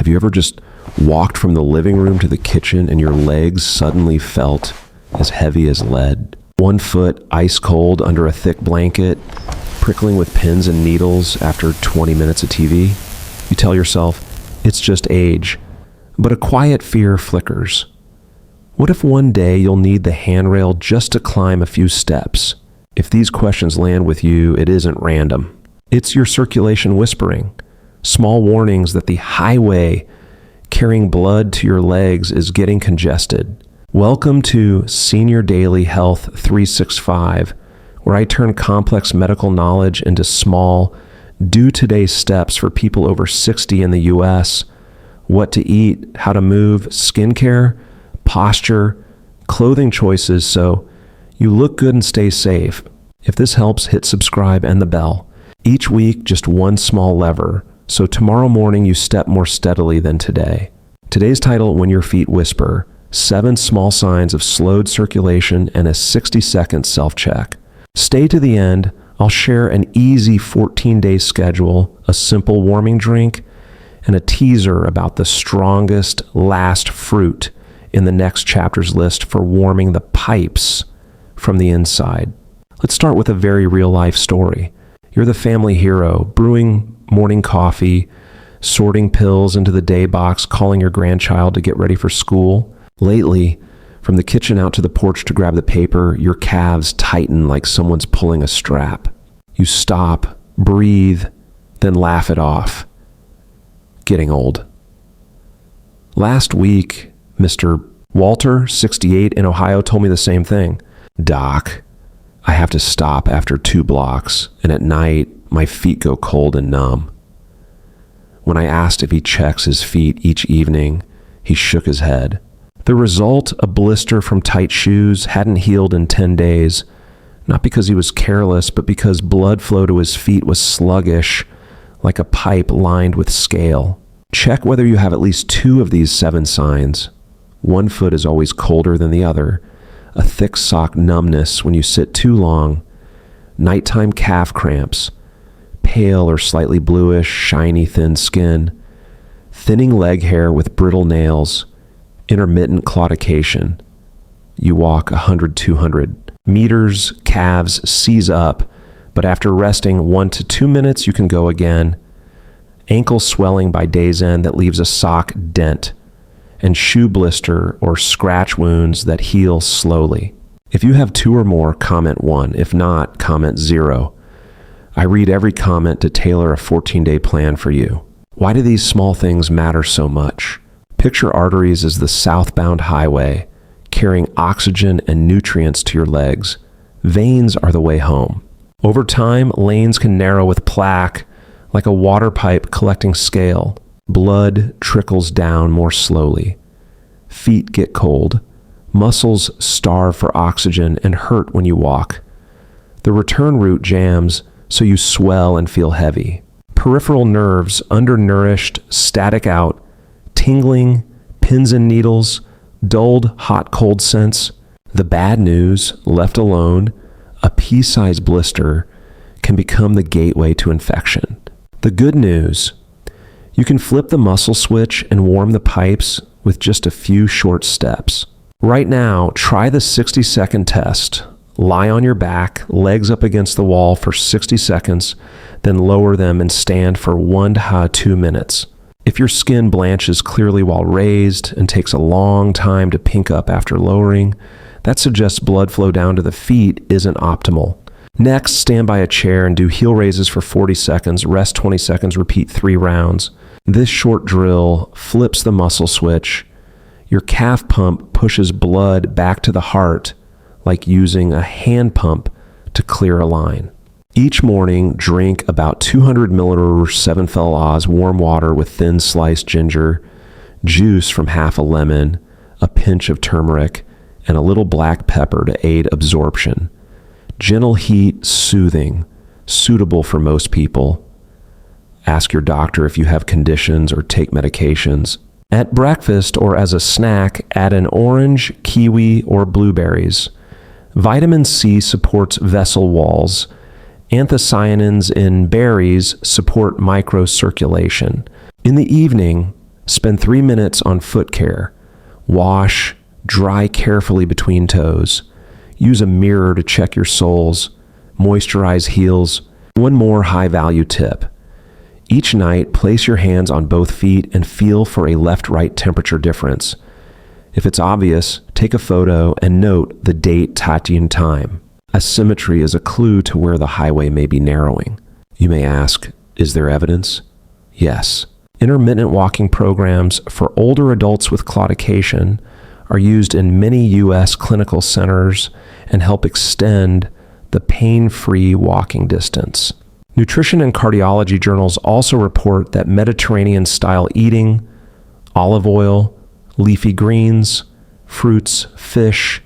Have you ever just walked from the living room to the kitchen and your legs suddenly felt as heavy as lead? One foot ice cold under a thick blanket, prickling with pins and needles after 20 minutes of TV? You tell yourself, it's just age, but a quiet fear flickers. What if one day you'll need the handrail just to climb a few steps? If these questions land with you, it isn't random. It's your circulation whispering. Small warnings that the highway carrying blood to your legs is getting congested. Welcome to Senior Daily Health 365, where I turn complex medical knowledge into small, do-today steps for people over 60 in the U.S. What to eat, how to move, skincare, posture, clothing choices, so you look good and stay safe. If this helps, hit subscribe and the bell. Each week, just one small lever, so tomorrow morning you step more steadily than today. Today's title, When Your Feet Whisper, 7 Small Signs of Slowed Circulation and a 60-second self-check. Stay to the end. I'll share an easy 14-day schedule, a simple warming drink, and a teaser about the strongest last fruit in the next chapter's list for warming the pipes from the inside. Let's start with a very real-life story. You're the family hero, brewing morning coffee, sorting pills into the day box, calling your grandchild to get ready for school. Lately, from the kitchen out to the porch to grab the paper, your calves tighten like someone's pulling a strap. You stop, breathe, then laugh it off. Getting old. Last week, Mr. Walter, 68, in Ohio, told me the same thing. Doc, I have to stop after 2 blocks, and at night, my feet go cold and numb. When I asked if he checks his feet each evening, he shook his head. The result, a blister from tight shoes, hadn't healed in 10 days, not because he was careless, but because blood flow to his feet was sluggish, like a pipe lined with scale. Check whether you have at least 2 of these 7 signs. One foot is always colder than the other, a thick sock numbness when you sit too long, nighttime calf cramps, pale or slightly bluish, shiny, thin skin, thinning leg hair with brittle nails, intermittent claudication. You walk 100, 200 meters, calves seize up, but after resting 1 to 2 minutes, you can go again. Ankle swelling by day's end that leaves a sock dent, and shoe blister or scratch wounds that heal slowly. If you have 2 or more, comment 1. If not, comment 0. I read every comment to tailor a 14-day plan for you. Why do these small things matter so much? Picture arteries as the southbound highway, carrying oxygen and nutrients to your legs. Veins are the way home. Over time, lanes can narrow with plaque, like a water pipe collecting scale. Blood trickles down more slowly. Feet get cold. Muscles starve for oxygen and hurt when you walk. The return route jams, so you swell and feel heavy. Peripheral nerves, undernourished, static out, tingling, pins and needles, dulled hot-cold sense. The bad news, left alone, a pea-sized blister, can become the gateway to infection. The good news, you can flip the muscle switch and warm the pipes with just a few short steps. Right now, try the 60-second test. Lie on your back, legs up against the wall for 60 seconds, then lower them and stand for 1 to 2 minutes. If your skin blanches clearly while raised and takes a long time to pink up after lowering, that suggests blood flow down to the feet isn't optimal. Next, stand by a chair and do heel raises for 40 seconds, rest 20 seconds, repeat 3 rounds. This short drill flips the muscle switch. Your calf pump pushes blood back to the heart, like using a hand pump to clear a line. Each morning, drink about 200 milliliters 7-Fel Oz warm water with thin sliced ginger, juice from half a lemon, a pinch of turmeric, and a little black pepper to aid absorption. Gentle heat, soothing, suitable for most people. Ask your doctor if you have conditions or take medications. At breakfast or as a snack, add an orange, kiwi, or blueberries. Vitamin C supports vessel walls. Anthocyanins in berries support microcirculation. In the evening, Spend 3 minutes on foot care. Wash, dry carefully between toes. Use a mirror to check your soles. Moisturize heels. One more high-value tip. Each night, place your hands on both feet and feel for a left-right temperature difference. If it's obvious, take a photo and note the date, and time. Asymmetry is a clue to where the highway may be narrowing. You may ask, is there evidence? Yes. Intermittent walking programs for older adults with claudication are used in many U.S. clinical centers and help extend the pain-free walking distance. Nutrition and cardiology journals also report that Mediterranean-style eating, olive oil, leafy greens, fruits, fish,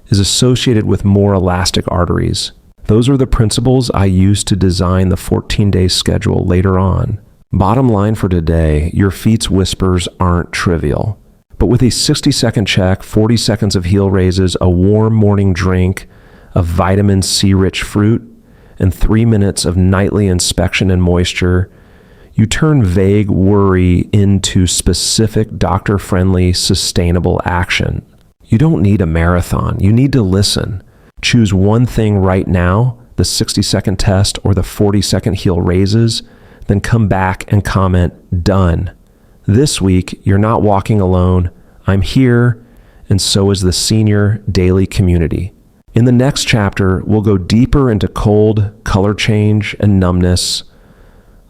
is associated with more elastic arteries. Those are the principles I used to design the 14-day schedule later on. Bottom line for today, your feet's whispers aren't trivial. But with a 60-second check, 40 seconds of heel raises, a warm morning drink of vitamin C-rich fruit, and 3 minutes of nightly inspection and moisture, you turn vague worry into specific, doctor-friendly, sustainable action. You don't need a marathon. You need to listen. Choose one thing right now, the 60-second test or the 40-second heel raises, then come back and comment, done. This week, you're not walking alone. I'm here, and so is the senior daily community. In the next chapter, we'll go deeper into cold, color change, and numbness,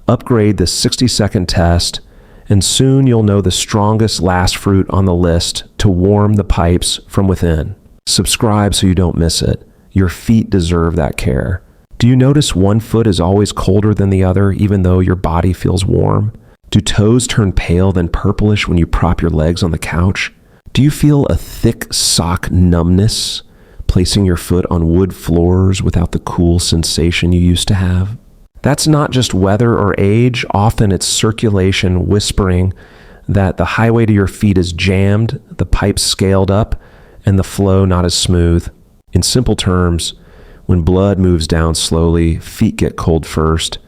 upgrade the 60-second test, and soon you'll know the strongest last fruit on the list to warm the pipes from within. Subscribe so you don't miss it. Your feet deserve that care. Do you notice one foot is always colder than the other, even though your body feels warm? Do toes turn pale then purplish when you prop your legs on the couch? Do you feel a thick sock numbness, placing your foot on wood floors without the cool sensation you used to have? That's not just weather or age. Often it's circulation whispering that the highway to your feet is jammed, the pipes scaled up, and the flow not as smooth. In simple terms, when blood moves down slowly, feet get cold first,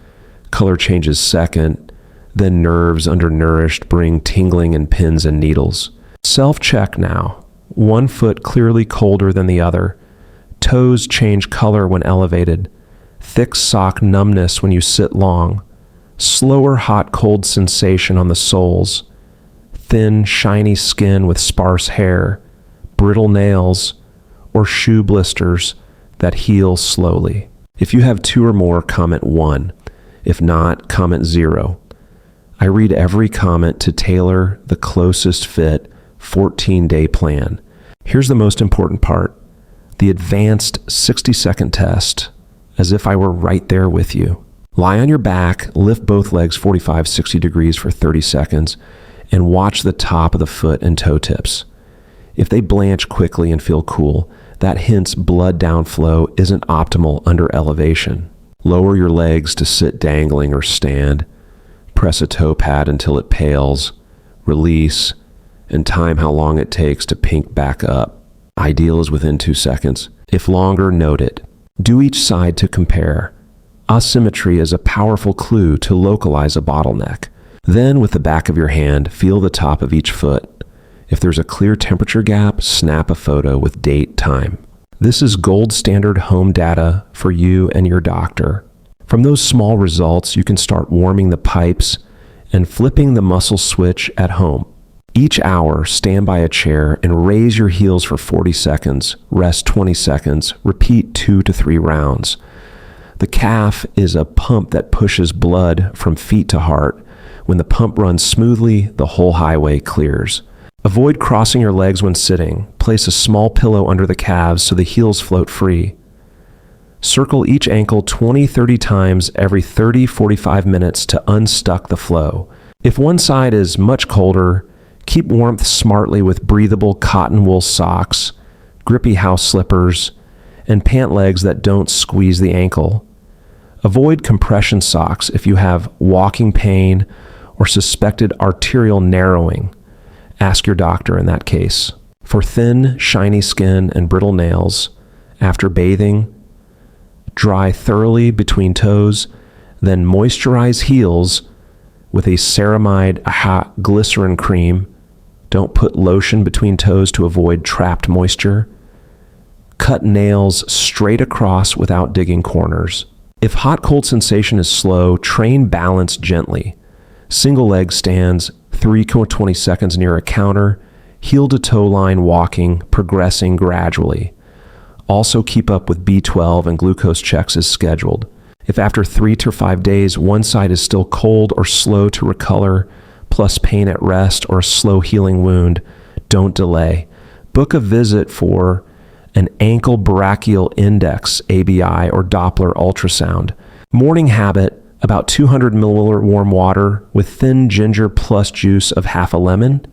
color changes second, then nerves undernourished bring tingling and pins and needles. Self-check now. One foot clearly colder than the other. Toes change color when elevated. Thick sock numbness when you sit long. Slower hot-cold sensation on the soles. Thin, shiny skin with sparse hair. Brittle nails. Or shoe blisters that heal slowly. If you have 2 or more, comment 1. If not, comment 0. I read every comment to tailor the closest fit 14-day plan. Here's the most important part. The advanced 60-second test, as if I were right there with you. Lie on your back, lift both legs 45, 60 degrees for 30 seconds, and watch the top of the foot and toe tips. If they blanch quickly and feel cool, that hints blood downflow isn't optimal under elevation. Lower your legs to sit dangling or stand. Press a toe pad until it pales. Release, and time how long it takes to pink back up. Ideal is within 2 seconds. If longer, note it. Do each side to compare. Asymmetry is a powerful clue to localize a bottleneck. Then, with the back of your hand, feel the top of each foot. If there's a clear temperature gap, snap a photo with date, time. This is gold standard home data for you and your doctor. From those small results, you can start warming the pipes and flipping the muscle switch at home. Each hour, stand by a chair and raise your heels for 40 seconds, rest 20 seconds, repeat 2 to 3 rounds. The calf is a pump that pushes blood from feet to heart. When the pump runs smoothly, the whole highway clears. Avoid crossing your legs when sitting. Place a small pillow under the calves so the heels float free. Circle each ankle 20-30 times every 30-45 minutes to unstuck the flow. If one side is much colder, keep warmth smartly with breathable cotton wool socks, grippy house slippers, and pant legs that don't squeeze the ankle. Avoid compression socks if you have walking pain or suspected arterial narrowing. Ask your doctor in that case. For thin, shiny skin and brittle nails, after bathing, dry thoroughly between toes, then moisturize heels, with a ceramide glycerin cream. Don't put lotion between toes to avoid trapped moisture. Cut nails straight across without digging corners. If hot-cold sensation is slow, train balance gently. Single leg stands, 3 to 20 seconds near a counter, heel to toe line walking, progressing gradually. Also keep up with B12 and glucose checks as scheduled. If after 3 to 5 days, one side is still cold or slow to recolor, plus pain at rest or a slow healing wound, don't delay. Book a visit for an ankle brachial index, ABI, or Doppler ultrasound. Morning habit, about 200 milliliter warm water with thin ginger plus juice of half a lemon,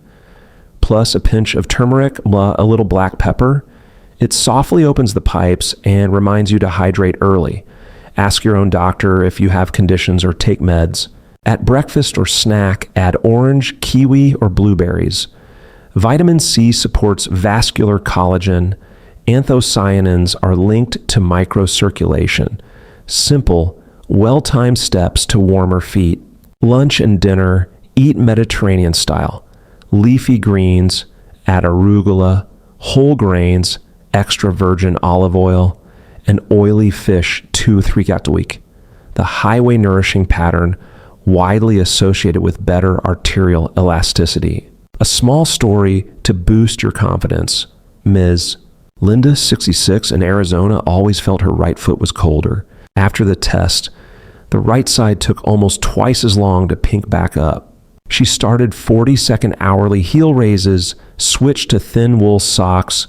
plus a pinch of turmeric, a little black pepper. It softly opens the pipes and reminds you to hydrate early. Ask your own doctor if you have conditions or take meds. At breakfast or snack, add orange, kiwi, or blueberries. Vitamin C supports vascular collagen. Anthocyanins are linked to microcirculation. Simple, well-timed steps to warmer feet. Lunch and dinner, eat Mediterranean style. Leafy greens, add arugula, whole grains, extra virgin olive oil, and oily fish 2-3 times a week. The highway nourishing pattern widely associated with better arterial elasticity. A small story to boost your confidence. Ms. Linda, 66, in Arizona, always felt her right foot was colder. After the test, the right side took almost twice as long to pink back up. She started 40-second hourly heel raises, switched to thin wool socks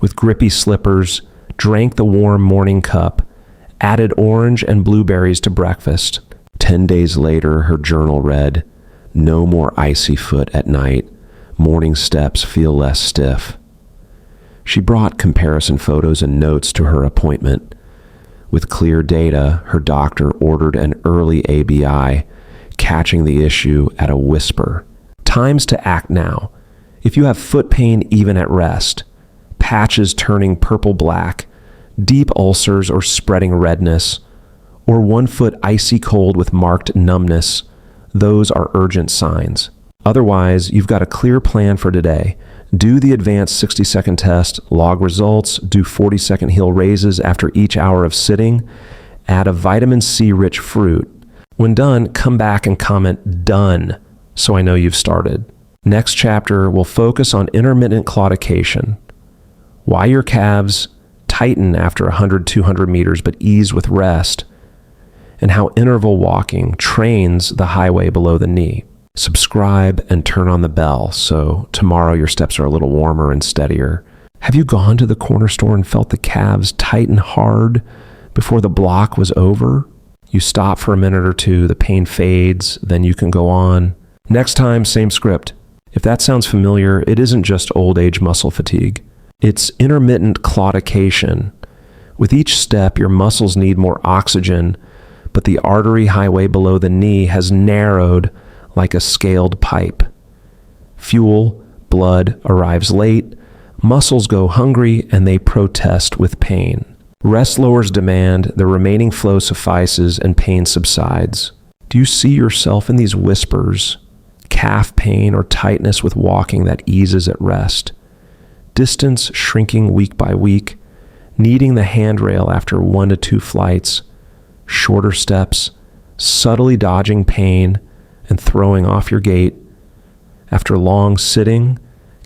with grippy slippers, drank the warm morning cup, added orange and blueberries to breakfast. 10 days later, her journal read, "No more icy foot at night. Morning steps feel less stiff." She brought comparison photos and notes to her appointment. With clear data, her doctor ordered an early ABI, catching the issue at a whisper. Times to act now. If you have foot pain even at rest, patches turning purple-black, deep ulcers or spreading redness, or one foot icy cold with marked numbness, those are urgent signs. Otherwise, you've got a clear plan for today. Do the advanced 60-second test, log results, do 40-second heel raises after each hour of sitting, add a vitamin C-rich fruit. When done, come back and comment "done" so I know you've started. Next chapter will focus on intermittent claudication, why your calves tighten after 100-200 meters but ease with rest, and how interval walking trains the highway below the knee. Subscribe and turn on the bell so tomorrow your steps are a little warmer and steadier. Have you gone to the corner store and felt the calves tighten hard before the block was over? You stop for a minute or two, the pain fades, then you can go on. Next time, same script. If that sounds familiar, it isn't just old age muscle fatigue. It's intermittent claudication. With each step, your muscles need more oxygen, but the artery highway below the knee has narrowed like a scaled pipe. Fuel, blood arrives late, muscles go hungry, and they protest with pain. Rest lowers demand, the remaining flow suffices, and pain subsides. Do you see yourself in these whispers? Calf pain or tightness with walking that eases at rest. Distance shrinking week by week, needing the handrail after 1 to 2 flights, shorter steps, subtly dodging pain, and throwing off your gait. After long sitting,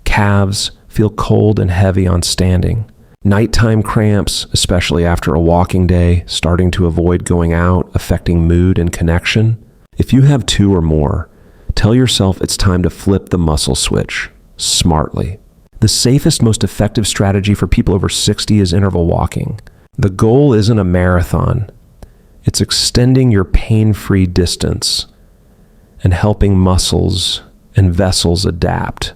calves feel cold and heavy on standing. Nighttime cramps, especially after a walking day, starting to avoid going out, affecting mood and connection. If you have 2 or more, tell yourself it's time to flip the muscle switch smartly. The safest, most effective strategy for people over 60 is interval walking. The goal isn't a marathon. It's extending your pain-free distance and helping muscles and vessels adapt,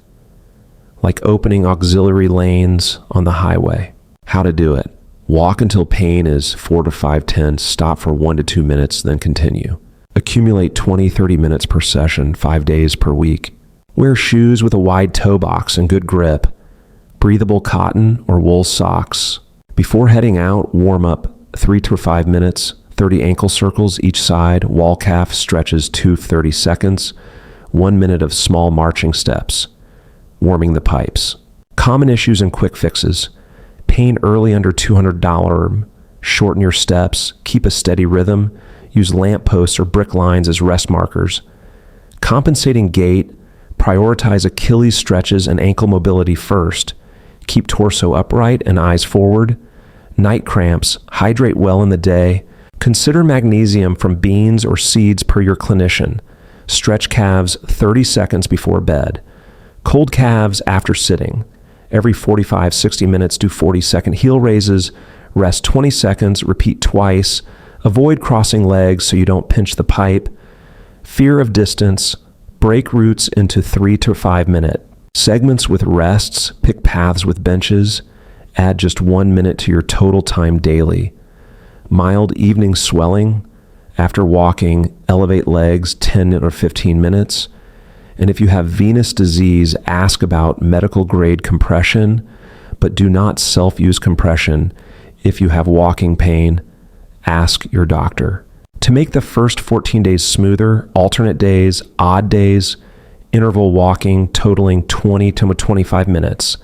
like opening auxiliary lanes on the highway. How to do it. Walk until pain is 4 to 5 stop for 1 to 2 minutes, then continue. Accumulate 20-30 minutes per session, 5 days per week. Wear shoes with a wide toe box and good grip. Breathable cotton or wool socks. Before heading out, warm up 3 to 5 minutes, 30 ankle circles each side, wall calf stretches 2 30 seconds, 1 minute of small marching steps, warming the pipes. Common issues and quick fixes. Pain early under $200, shorten your steps, keep a steady rhythm, use lamp posts or brick lines as rest markers. Compensating gait, prioritize Achilles stretches and ankle mobility first. Keep torso upright and eyes forward. Night cramps, hydrate well in the day. Consider magnesium from beans or seeds per your clinician. Stretch calves 30 seconds before bed. Cold calves after sitting. Every 45-60 minutes, do 40-second heel raises. Rest 20 seconds, repeat twice. Avoid crossing legs so you don't pinch the pipe. Fear of distance. Break routes into 3 to 5 minute segments with rests. Pick paths with benches. Add just 1 minute to your total time daily. Mild evening swelling. After walking, elevate legs 10 or 15 minutes. And if you have venous disease, ask about medical grade compression, but do not self-use compression. If you have walking pain, ask your doctor. To make the first 14 days smoother, alternate days, odd days, interval walking totaling 20 to 25 minutes.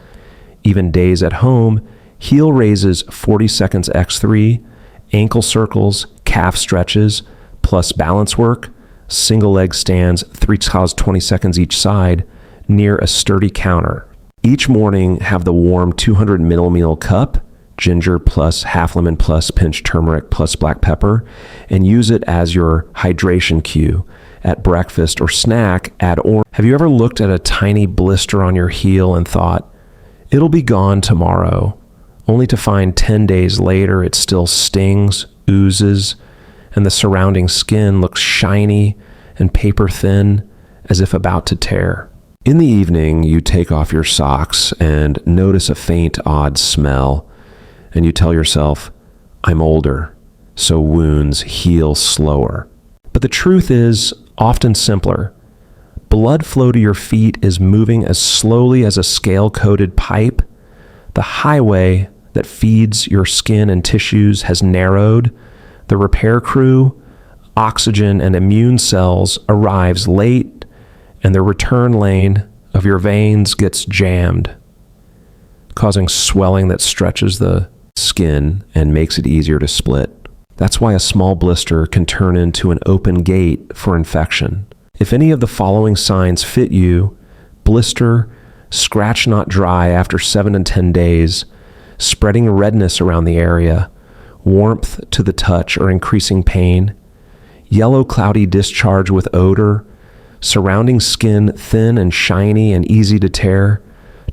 Even days at home, heel raises 40 seconds x3, ankle circles, calf stretches, plus balance work, single leg stands 3 times 20 seconds each side near a sturdy counter. Each morning, have the warm 200 milliliter cup, ginger plus half lemon plus pinched turmeric plus black pepper, and use it as your hydration cue. At breakfast or snack, add orange. Have you ever looked at a tiny blister on your heel and thought, it'll be gone tomorrow, only to find 10 days later it still stings, oozes, and the surrounding skin looks shiny and paper thin as if about to tear? In the evening, you take off your socks and notice a faint, odd smell, and you tell yourself, I'm older, so wounds heal slower. But the truth is often simpler. Blood flow to your feet is moving as slowly as a scale-coated pipe. The highway that feeds your skin and tissues has narrowed. The repair crew, oxygen, and immune cells arrives late, and the return lane of your veins gets jammed, causing swelling that stretches the skin and makes it easier to split. That's why a small blister can turn into an open gate for infection. If any of the following signs fit you: blister, scratch not dry after 7 to 10 days, spreading redness around the area, warmth to the touch or increasing pain, yellow cloudy discharge with odor, surrounding skin thin and shiny and easy to tear,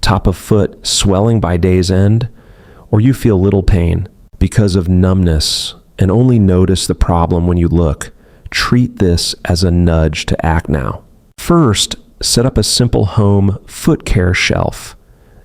top of foot swelling by day's end, or you feel little pain because of numbness and only notice the problem when you look, treat this as a nudge to act now. First, set up a simple home foot care shelf.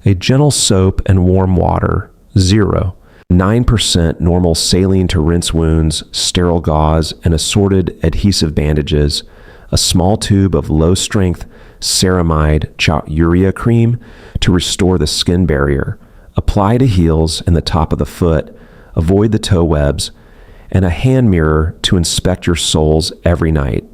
A gentle soap and warm water, 0. 9% normal saline to rinse wounds, sterile gauze, and assorted adhesive bandages, a small tube of low-strength ceramide urea cream to restore the skin barrier, apply to heels and the top of the foot, avoid the toe webs, and a hand mirror to inspect your soles every night.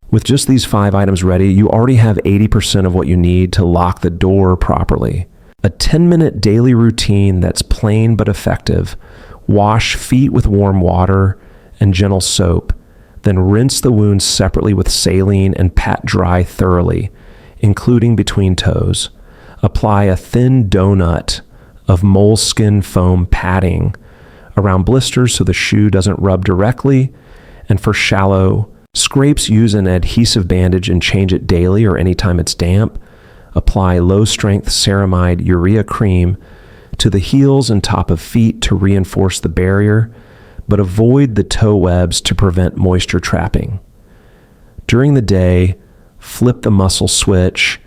With just these 5 items ready, you already have 80% of what you need to lock the door properly. A 10-minute daily routine that's plain but effective. Wash feet with warm water and gentle soap, then rinse the wounds separately with saline and pat dry thoroughly, including between toes. Apply a thin donut of moleskin foam padding around blisters so the shoe doesn't rub directly, and for shallow scrapes, use an adhesive bandage and change it daily or anytime it's damp. Apply low-strength ceramide urea cream to the heels and top of feet to reinforce the barrier, but avoid the toe webs to prevent moisture trapping. During the day, flip the muscle switch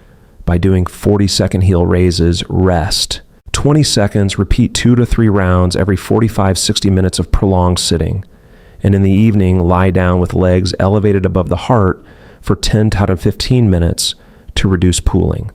by doing 40-second heel raises, rest. 20 seconds, repeat 2 to 3 rounds every 45-60 minutes of prolonged sitting. And in the evening, lie down with legs elevated above the heart for 10 to 15 minutes to reduce pooling.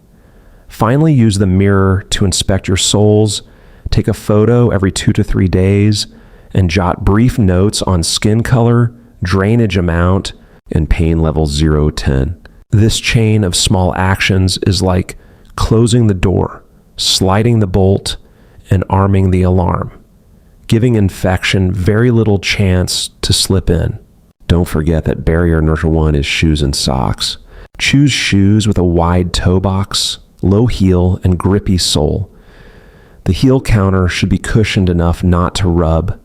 Finally, use the mirror to inspect your soles. Take a photo every 2 to 3 days and jot brief notes on skin color, drainage amount, and pain level 0-10. This chain of small actions is like closing the door, sliding the bolt, and arming the alarm, giving infection very little chance to slip in. Don't forget that barrier number 1 is shoes and socks. Choose shoes with a wide toe box, low heel, and grippy sole. The heel counter should be cushioned enough not to rub.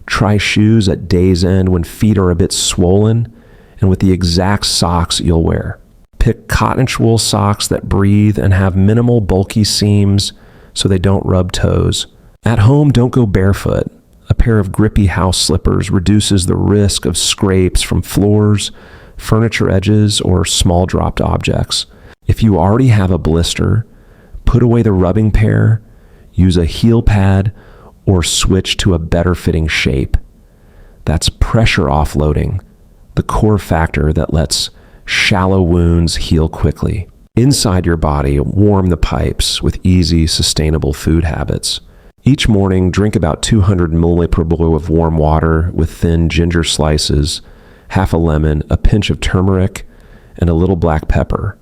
Try shoes at day's end when feet are a bit swollen and with the exact socks you'll wear. Pick cottage wool socks that breathe and have minimal bulky seams so they don't rub toes. At home, don't go barefoot. A pair of grippy house slippers reduces the risk of scrapes from floors, furniture edges, or small dropped objects. If you already have a blister, put away the rubbing pair, use a heel pad, or switch to a better fitting shape. That's pressure offloading, the core factor that lets shallow wounds heal quickly. Inside your body, warm the pipes with easy, sustainable food habits. Each morning, drink about 200 milliliters of warm water with thin ginger slices, half a lemon, a pinch of turmeric, and a little black pepper.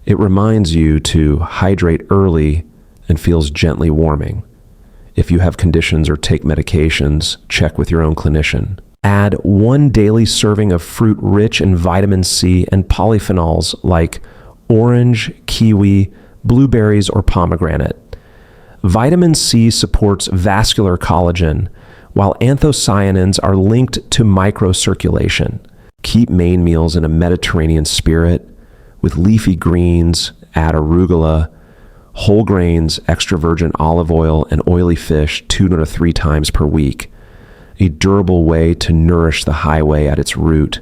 It reminds you to hydrate early and feels gently warming. If you have conditions or take medications, check with your own clinician. Add 1 daily serving of fruit rich in vitamin C and polyphenols like orange, kiwi, blueberries, or pomegranate. Vitamin C supports vascular collagen, while anthocyanins are linked to microcirculation. Keep main meals in a Mediterranean spirit. With leafy greens, add arugula, whole grains, extra virgin olive oil, and oily fish 2 to 3 times per week. A durable way to nourish the highway at its root,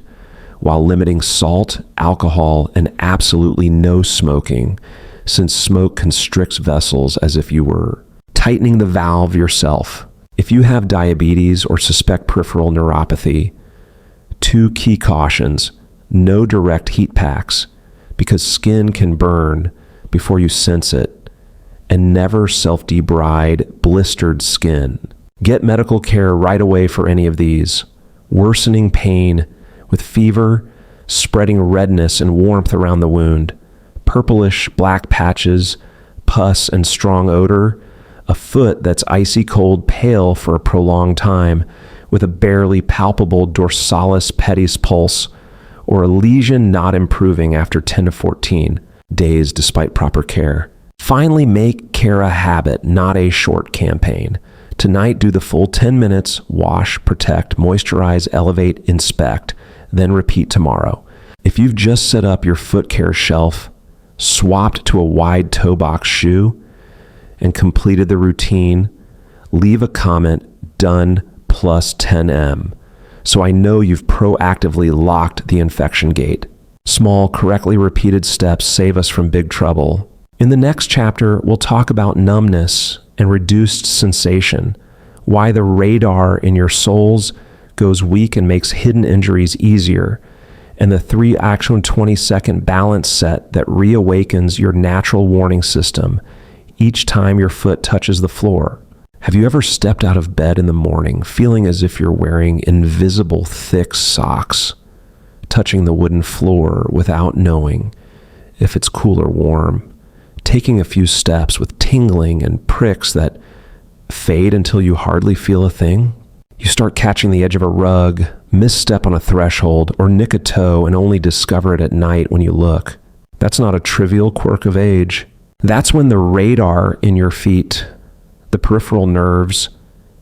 while limiting salt, alcohol, and absolutely no smoking, since smoke constricts vessels as if you were tightening the valve yourself. If you have diabetes or suspect peripheral neuropathy, 2 key cautions: no direct heat packs, because skin can burn before you sense it, and never self-debride blistered skin. Get medical care right away for any of these. Worsening pain with fever, spreading redness and warmth around the wound, purplish black patches, pus and strong odor, a foot that's icy cold pale for a prolonged time with a barely palpable dorsalis pedis pulse, or a lesion not improving after 10 to 14 days despite proper care. Finally, make care a habit, not a short campaign. Tonight, do the full 10 minutes, wash, protect, moisturize, elevate, inspect, then repeat tomorrow. If you've just set up your foot care shelf, swapped to a wide toe box shoe, and completed the routine, leave a comment, done plus 10M, so I know you've proactively locked the infection gate. Small, correctly repeated steps save us from big trouble. In the next chapter, we'll talk about numbness and reduced sensation, why the radar in your soles goes weak and makes hidden injuries easier, and the 3 action 20-second balance set that reawakens your natural warning system each time your foot touches the floor. Have you ever stepped out of bed in the morning feeling as if you're wearing invisible thick socks, touching the wooden floor without knowing if it's cool or warm, taking a few steps with tingling and pricks that fade until you hardly feel a thing? You start catching the edge of a rug, misstep on a threshold, or nick a toe and only discover it at night when you look. That's not a trivial quirk of age. That's when the radar in your feet, the peripheral nerves,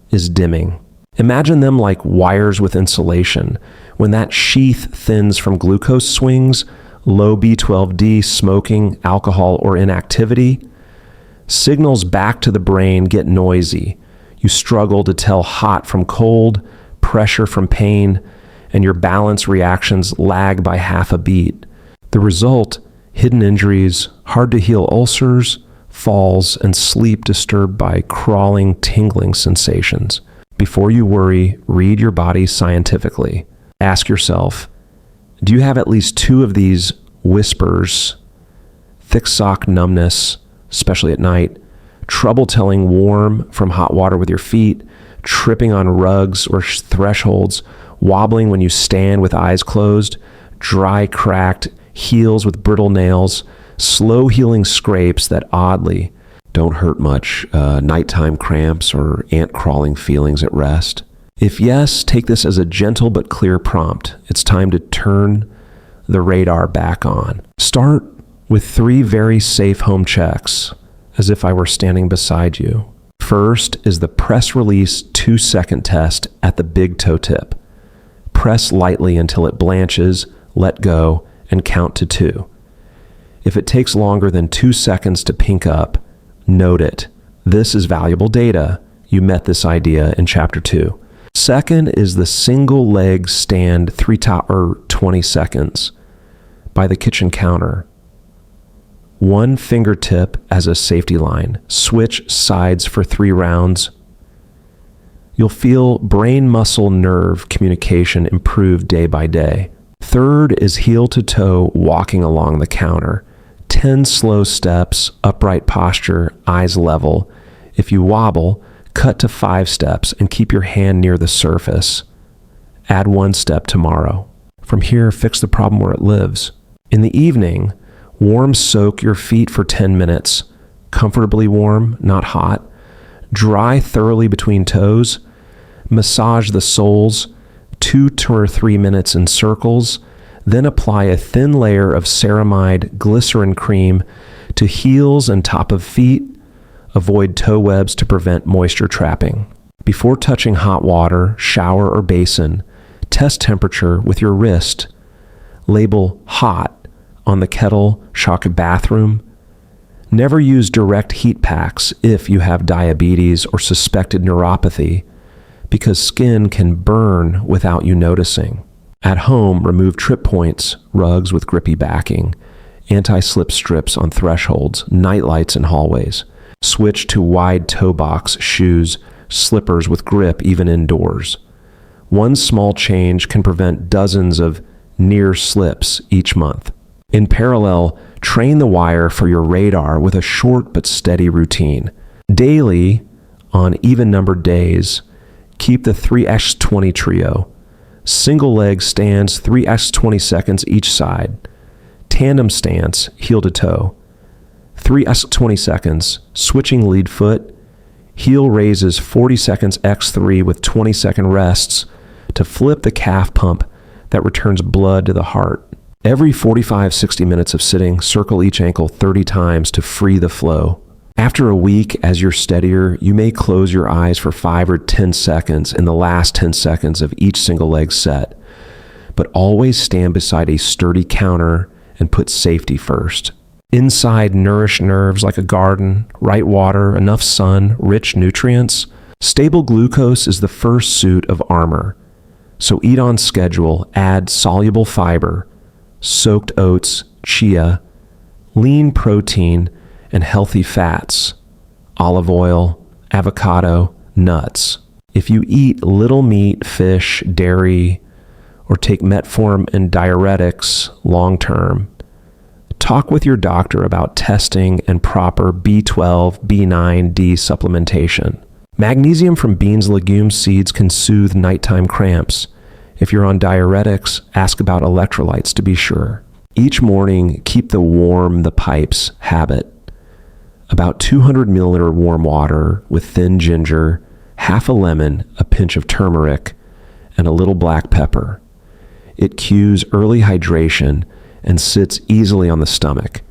is dimming. Imagine them like wires with insulation. When that sheath thins from glucose swings, low B12D, smoking, alcohol, or inactivity, signals back to the brain get noisy. You struggle to tell hot from cold, pressure from pain, and your balance reactions lag by half a beat. The result: hidden injuries, hard to heal ulcers, falls, and sleep disturbed by crawling, tingling sensations. Before you worry, read your body scientifically. Ask yourself, do you have at least 2 of these whispers, thick sock numbness, especially at night, trouble telling warm from hot water with your feet, tripping on rugs or thresholds, wobbling when you stand with eyes closed, dry, cracked heels with brittle nails, slow healing scrapes that oddly don't hurt much, nighttime cramps or ant crawling feelings at rest? If yes, take this as a gentle but clear prompt. It's time to turn the radar back on. Start with 3 very safe home checks, as if I were standing beside you. First is the press release 2-second test at the big toe tip. Press lightly until it blanches, let go, and count to 2. If it takes longer than 2 seconds to pink up, note it. This is valuable data. You met this idea in Chapter 2. Second is the single leg stand 20 seconds by the kitchen counter. 1 fingertip as a safety line. Switch sides for 3 rounds. You'll feel brain muscle nerve communication improve day by day. Third is heel to toe walking along the counter. 10 slow steps, upright posture, eyes level. If you wobble, cut to 5 steps and keep your hand near the surface. Add 1 step tomorrow. From here, fix the problem where it lives. In the evening, warm soak your feet for 10 minutes. Comfortably warm, not hot. Dry thoroughly between toes. Massage the soles 2 or 3 minutes in circles. Then apply a thin layer of ceramide glycerin cream to heels and top of feet. Avoid toe webs to prevent moisture trapping. Before touching hot water, shower, or basin, test temperature with your wrist. Label hot on the kettle, shock bathroom. Never use direct heat packs if you have diabetes or suspected neuropathy, because skin can burn without you noticing. At home, remove trip points, rugs with grippy backing, anti-slip strips on thresholds, night lights in hallways. Switch to wide toe box shoes, slippers with grip even indoors. 1 small change can prevent dozens of near slips each month. In parallel, train the wire for your radar with a short but steady routine. Daily, on even-numbered days, keep the 3x20 trio. Single leg stands 3x20 seconds each side. Tandem stance, heel to toe. 3x20 seconds, switching lead foot. Heel raises 40 seconds x3 with 20-second rests to flip the calf pump that returns blood to the heart. Every 45-60 minutes of sitting, circle each ankle 30 times to free the flow. After a week, as you're steadier, you may close your eyes for 5 or 10 seconds in the last 10 seconds of each single leg set. But always stand beside a sturdy counter and put safety first. Inside, nourish nerves like a garden, right water, enough sun, rich nutrients. Stable glucose is the first suit of armor. So eat on schedule, add soluble fiber, soaked oats, chia, lean protein, and healthy fats, olive oil, avocado, nuts. If you eat little meat, fish, dairy, or take metformin and diuretics long-term, talk with your doctor about testing and proper B12, B9, D supplementation. Magnesium from beans, legumes, seeds can soothe nighttime cramps. If you're on diuretics, ask about electrolytes to be sure. Each morning, keep the warm the pipes habit. About 200 milliliter warm water with thin ginger, half a lemon, a pinch of turmeric, and a little black pepper. It cues early hydration and sits easily on the stomach.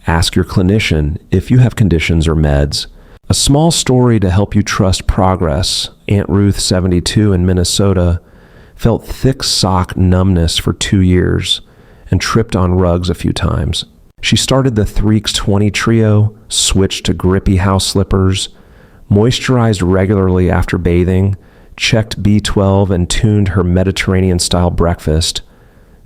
Ask your clinician if you have conditions or meds. A small story to help you trust progress. Aunt Ruth, 72, in Minnesota, felt thick sock numbness for 2 years and tripped on rugs a few times. She started the 3x20 trio, switched to grippy house slippers, moisturized regularly after bathing, checked B12 and tuned her Mediterranean-style breakfast,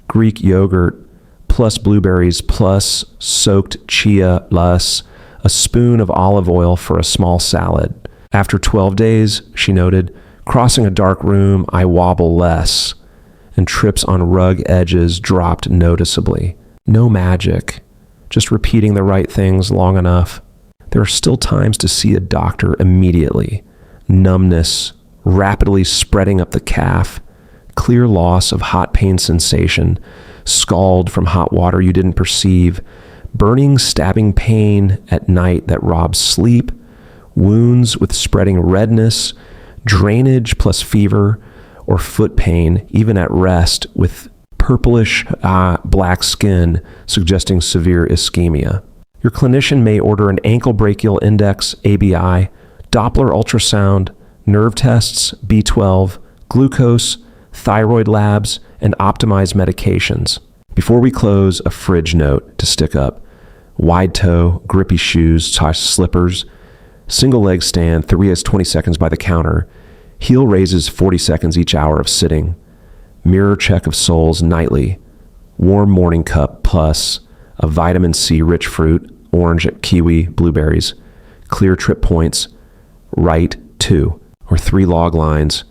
Greek yogurt, plus blueberries, plus soaked chia, plus a spoon of olive oil for a small salad. After 12 days, she noted, crossing a dark room, I wobble less, and trips on rug edges dropped noticeably. No magic, just repeating the right things long enough. there are still times to see a doctor immediately. Numbness, rapidly spreading up the calf, clear loss of hot pain sensation, scald from hot water you didn't perceive, burning, stabbing pain at night that robs sleep, wounds with spreading redness, drainage plus fever, or foot pain, even at rest, with purplish black skin suggesting severe ischemia. Your clinician may order an ankle brachial index, ABI, Doppler ultrasound, nerve tests, B12, glucose, thyroid labs, and optimized medications. Before we close, a fridge note to stick up. Wide toe, grippy shoes, slippers, single leg stand, 3 as 20 seconds by the counter, heel raises 40 seconds each hour of sitting, mirror check of soles nightly, warm morning cup plus a vitamin C rich fruit, orange, kiwi, blueberries, clear trip points, right 2 or 3 log lines.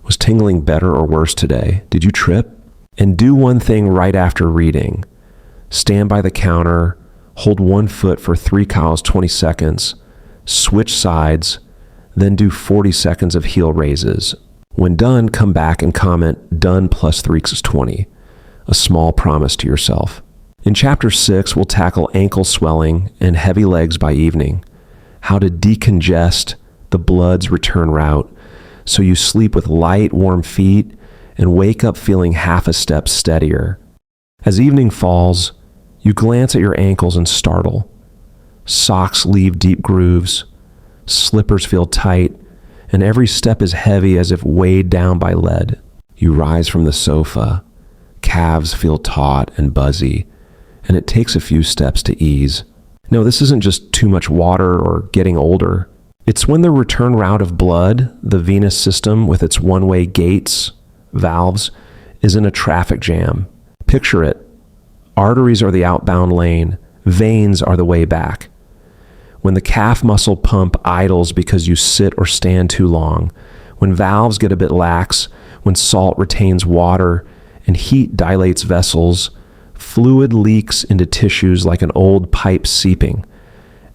Was tingling better or worse today? Did you trip? And do one thing right after reading. Stand by the counter, hold one foot for 3 cows 20 seconds, switch sides, then do 40 seconds of heel raises. When done, come back and comment, done plus 3 is 20. A small promise to yourself. In Chapter 6, we'll tackle ankle swelling and heavy legs by evening, how to decongest the blood's return route so you sleep with light, warm feet and wake up feeling half a step steadier. As evening falls, you glance at your ankles and startle. Socks leave deep grooves, slippers feel tight, and every step is heavy as if weighed down by lead. You rise from the sofa, calves feel taut and buzzy, and it takes a few steps to ease. No, this isn't just too much water or getting older. It's when the return route of blood, the venous system with its one-way gates, valves, is in a traffic jam. Picture it. Arteries are the outbound lane. Veins are the way back. When the calf muscle pump idles because you sit or stand too long, when valves get a bit lax, when salt retains water and heat dilates vessels, fluid leaks into tissues like an old pipe seeping.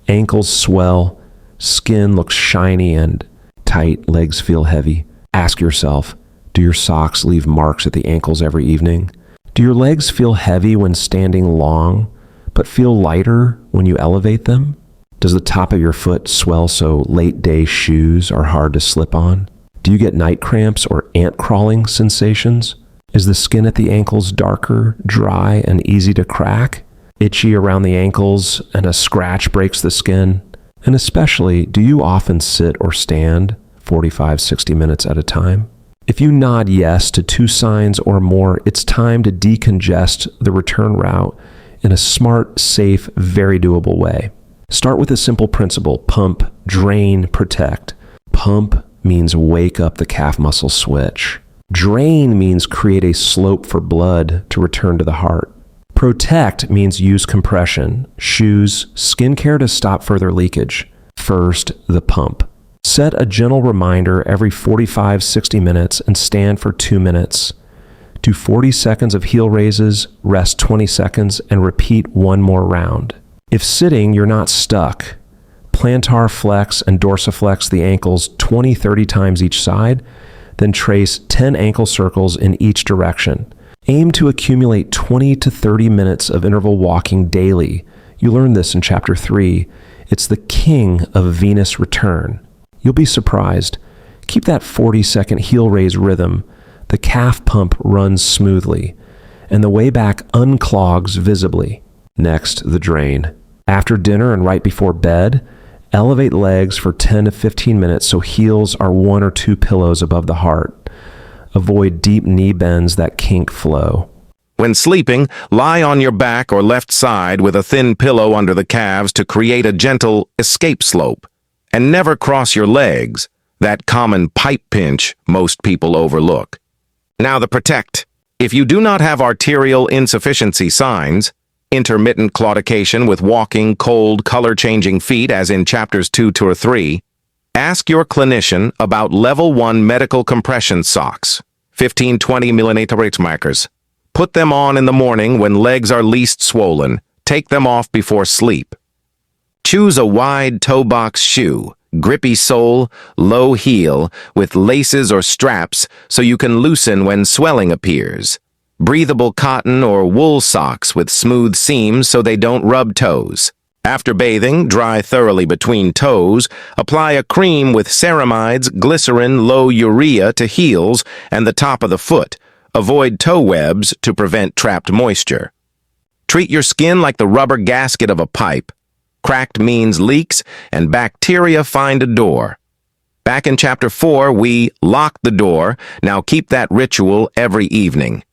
Ankles swell, skin looks shiny and tight, legs feel heavy. Ask yourself, do your socks leave marks at the ankles every evening? Do your legs feel heavy when standing long, but feel lighter when you elevate them? Does the top of your foot swell so late-day shoes are hard to slip on? Do you get night cramps or ant crawling sensations? Is the skin at the ankles darker, dry, and easy to crack? Itchy around the ankles and a scratch breaks the skin? And especially, do you often sit or stand 45, 60 minutes at a time? If you nod yes to 2 signs or more, it's time to decongest the return route in a smart, safe, very doable way. Start with a simple principle: pump, drain, protect. Pump means wake up the calf muscle switch. Drain means create a slope for blood to return to the heart. Protect means use compression, shoes, skincare to stop further leakage. First, the pump. Set a gentle reminder every 45, 60 minutes and stand for 2 minutes. Do 40 seconds of heel raises, rest 20 seconds, and repeat 1 more round. If sitting, you're not stuck. Plantar flex and dorsiflex the ankles 20, 30 times each side, then trace 10 ankle circles in each direction. Aim to accumulate 20 to 30 minutes of interval walking daily. You learned this in Chapter 3. It's the king of venous return. You'll be surprised. Keep that 40-second heel raise rhythm. The calf pump runs smoothly, and the way back unclogs visibly. Next, the drain. After dinner and right before bed, elevate legs for 10 to 15 minutes so heels are 1 or 2 pillows above the heart. Avoid deep knee bends that kink flow. When sleeping, lie on your back or left side with a thin pillow under the calves to create a gentle escape slope. And never cross your legs, that common pipe pinch most people overlook. Now the protect. If you do not have arterial insufficiency signs, intermittent claudication with walking, cold, color-changing feet as in Chapters 2 or 3, ask your clinician about Level 1 medical compression socks, 15-20 mm markers. Put them on in the morning when legs are least swollen. Take them off before sleep. Choose a wide toe box shoe, grippy sole, low heel, with laces or straps so you can loosen when swelling appears. Breathable cotton or wool socks with smooth seams so they don't rub toes. After bathing, dry thoroughly between toes, apply a cream with ceramides, glycerin, low urea to heels and the top of the foot. Avoid toe webs to prevent trapped moisture. Treat your skin like the rubber gasket of a pipe. Cracked means leaks, and bacteria find a door. Back in Chapter 4, we lock the door. Now keep that ritual every evening.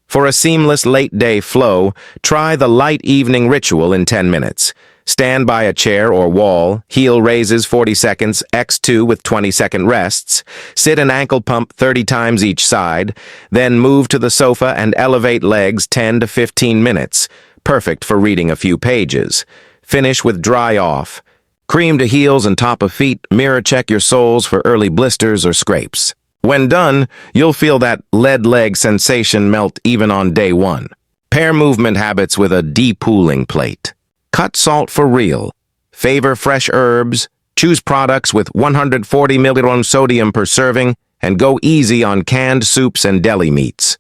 For a seamless late-day flow, try the light evening ritual in 10 minutes. Stand by a chair or wall, heel raises 40 seconds, X2 with 20-second rests. Sit and ankle pump 30 times each side. Then move to the sofa and elevate legs 10 to 15 minutes. Perfect for reading a few pages. Finish with dry off. Cream to heels and top of feet. Mirror check your soles for early blisters or scrapes. When done, you'll feel that lead leg sensation melt even on day 1. Pair movement habits with a depuling plate. Cut salt for real. Favor fresh herbs. Choose products with 140 milligrams sodium per serving and go easy on canned soups and deli meats.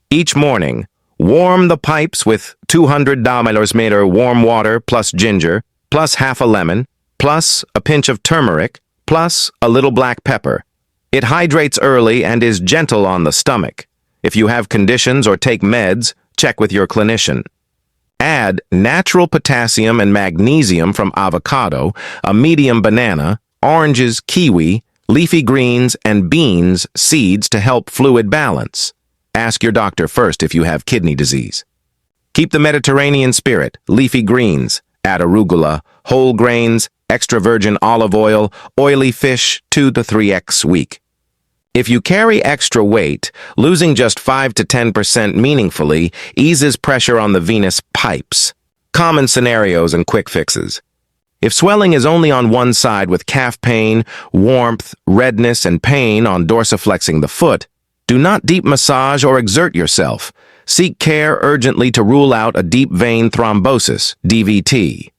Each morning, warm the pipes with 200 ml warm water plus ginger, plus half a lemon, plus a pinch of turmeric, plus a little black pepper. It hydrates early and is gentle on the stomach. If you have conditions or take meds, check with your clinician. Add natural potassium and magnesium from avocado, a medium banana, oranges, kiwi, leafy greens, and beans seeds to help fluid balance. Ask your doctor first if you have kidney disease. Keep the Mediterranean spirit, leafy greens, add arugula, whole grains, extra virgin olive oil, oily fish 2 to 3x week. If you carry extra weight, losing just 5 to 10% meaningfully eases pressure on the venous pipes. Common scenarios and quick fixes. If swelling is only on one side with calf pain, warmth, redness, and pain on dorsiflexing the foot, do not deep massage or exert yourself. Seek care urgently to rule out a deep vein thrombosis, DVT.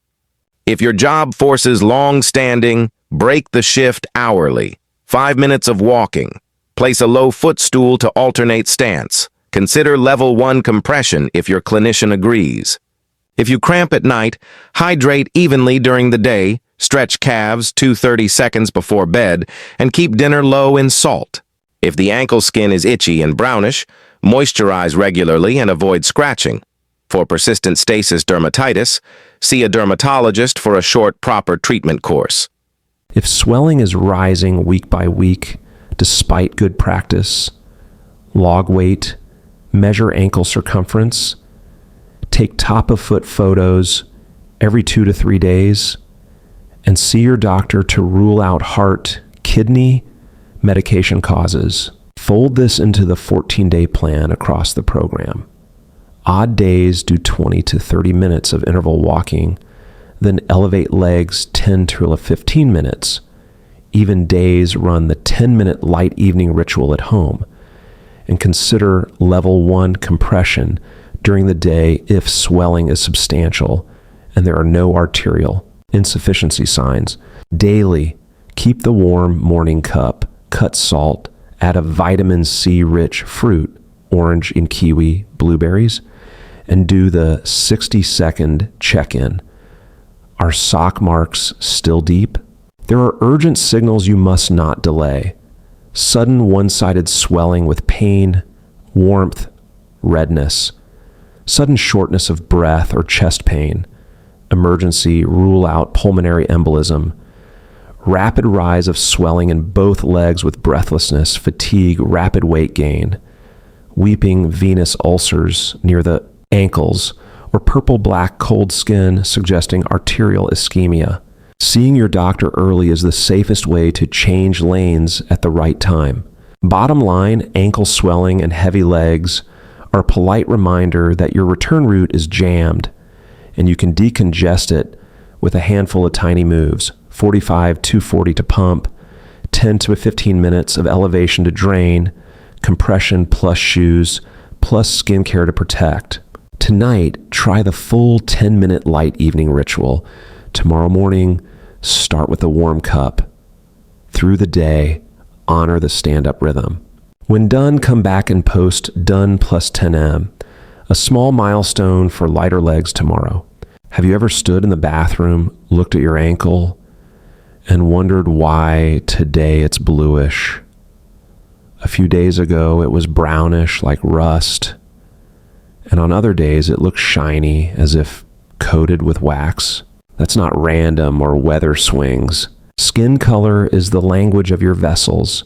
If your job forces long-standing, break the shift hourly. 5 minutes of walking. Place a low footstool to alternate stance. Consider level 1 compression if your clinician agrees. If you cramp at night, hydrate evenly during the day, stretch calves 30 seconds before bed, and keep dinner low in salt. If the ankle skin is itchy and brownish, moisturize regularly and avoid scratching. For persistent stasis dermatitis, see a dermatologist for a short, proper treatment course. If swelling is rising week by week, despite good practice, log weight, measure ankle circumference, take top-of-foot photos every 2 to 3 days, and see your doctor to rule out heart, kidney, medication causes. Fold this into the 14-day plan across the program. Odd days do 20 to 30 minutes of interval walking, then elevate legs 10 to 15 minutes. Even days run the 10-minute light evening ritual at home, and consider level 1 compression during the day if swelling is substantial and there are no arterial insufficiency signs. Daily, keep the warm morning cup, cut salt, add a vitamin C rich fruit, orange and kiwi, blueberries, and do the 60-second check-in. Are sock marks still deep? There are urgent signals you must not delay. Sudden one-sided swelling with pain, warmth, redness, sudden shortness of breath or chest pain, emergency, rule out pulmonary embolism, rapid rise of swelling in both legs with breathlessness, fatigue, rapid weight gain, weeping venous ulcers near the ankles, or purple-black cold skin suggesting arterial ischemia. Seeing your doctor early is the safest way to change lanes at the right time. Bottom line, ankle swelling and heavy legs are a polite reminder that your return route is jammed, and you can decongest it with a handful of tiny moves. 45, 240 to pump, 10 to 15 minutes of elevation to drain, compression plus shoes, plus skincare to protect. Tonight, try the full 10-minute light evening ritual. Tomorrow morning, start with a warm cup. Through the day, honor the stand-up rhythm. When done, come back and post done plus 10M, a small milestone for lighter legs tomorrow. Have you ever stood in the bathroom, looked at your ankle, and wondered why today it's bluish? A few days ago, it was brownish like rust, and on other days, it looked shiny as if coated with wax. That's not random or weather swings. Skin color is the language of your vessels.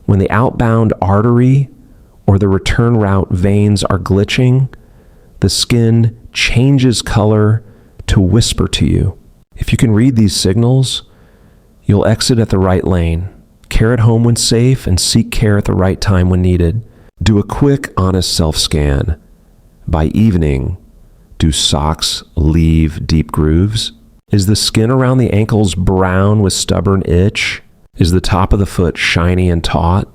When the outbound artery or the return route veins are glitching, the skin changes color to whisper to you. If you can read these signals, you'll exit at the right lane, care at home when safe, and seek care at the right time when needed. Do a quick, honest self-scan. By evening, do socks leave deep grooves? Is the skin around the ankles brown with stubborn itch? Is the top of the foot shiny and taut?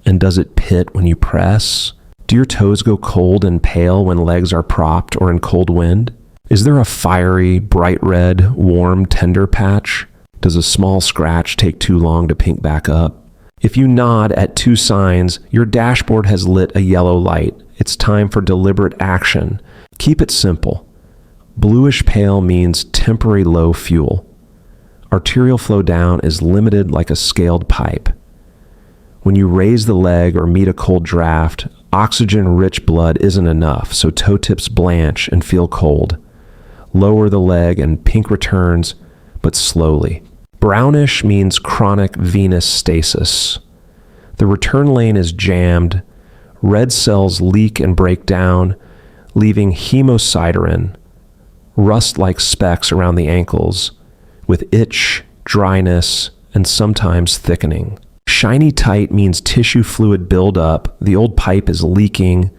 And does it pit when you press? Do your toes go cold and pale when legs are propped or in cold wind? Is there a fiery, bright red, warm, tender patch? Does a small scratch take too long to pink back up? If you nod at 2 signs, your dashboard has lit a yellow light. It's time for deliberate action. Keep it simple. Bluish pale means temporary low fuel. Arterial flow down is limited like a scaled pipe. When you raise the leg or meet a cold draft, oxygen-rich blood isn't enough, so toe tips blanch and feel cold. Lower the leg and pink returns, but slowly. Brownish means chronic venous stasis. The return lane is jammed. Red cells leak and break down, leaving hemosiderin, rust-like specks around the ankles, with itch, dryness, and sometimes thickening. Shiny tight means tissue fluid buildup, the old pipe is leaking,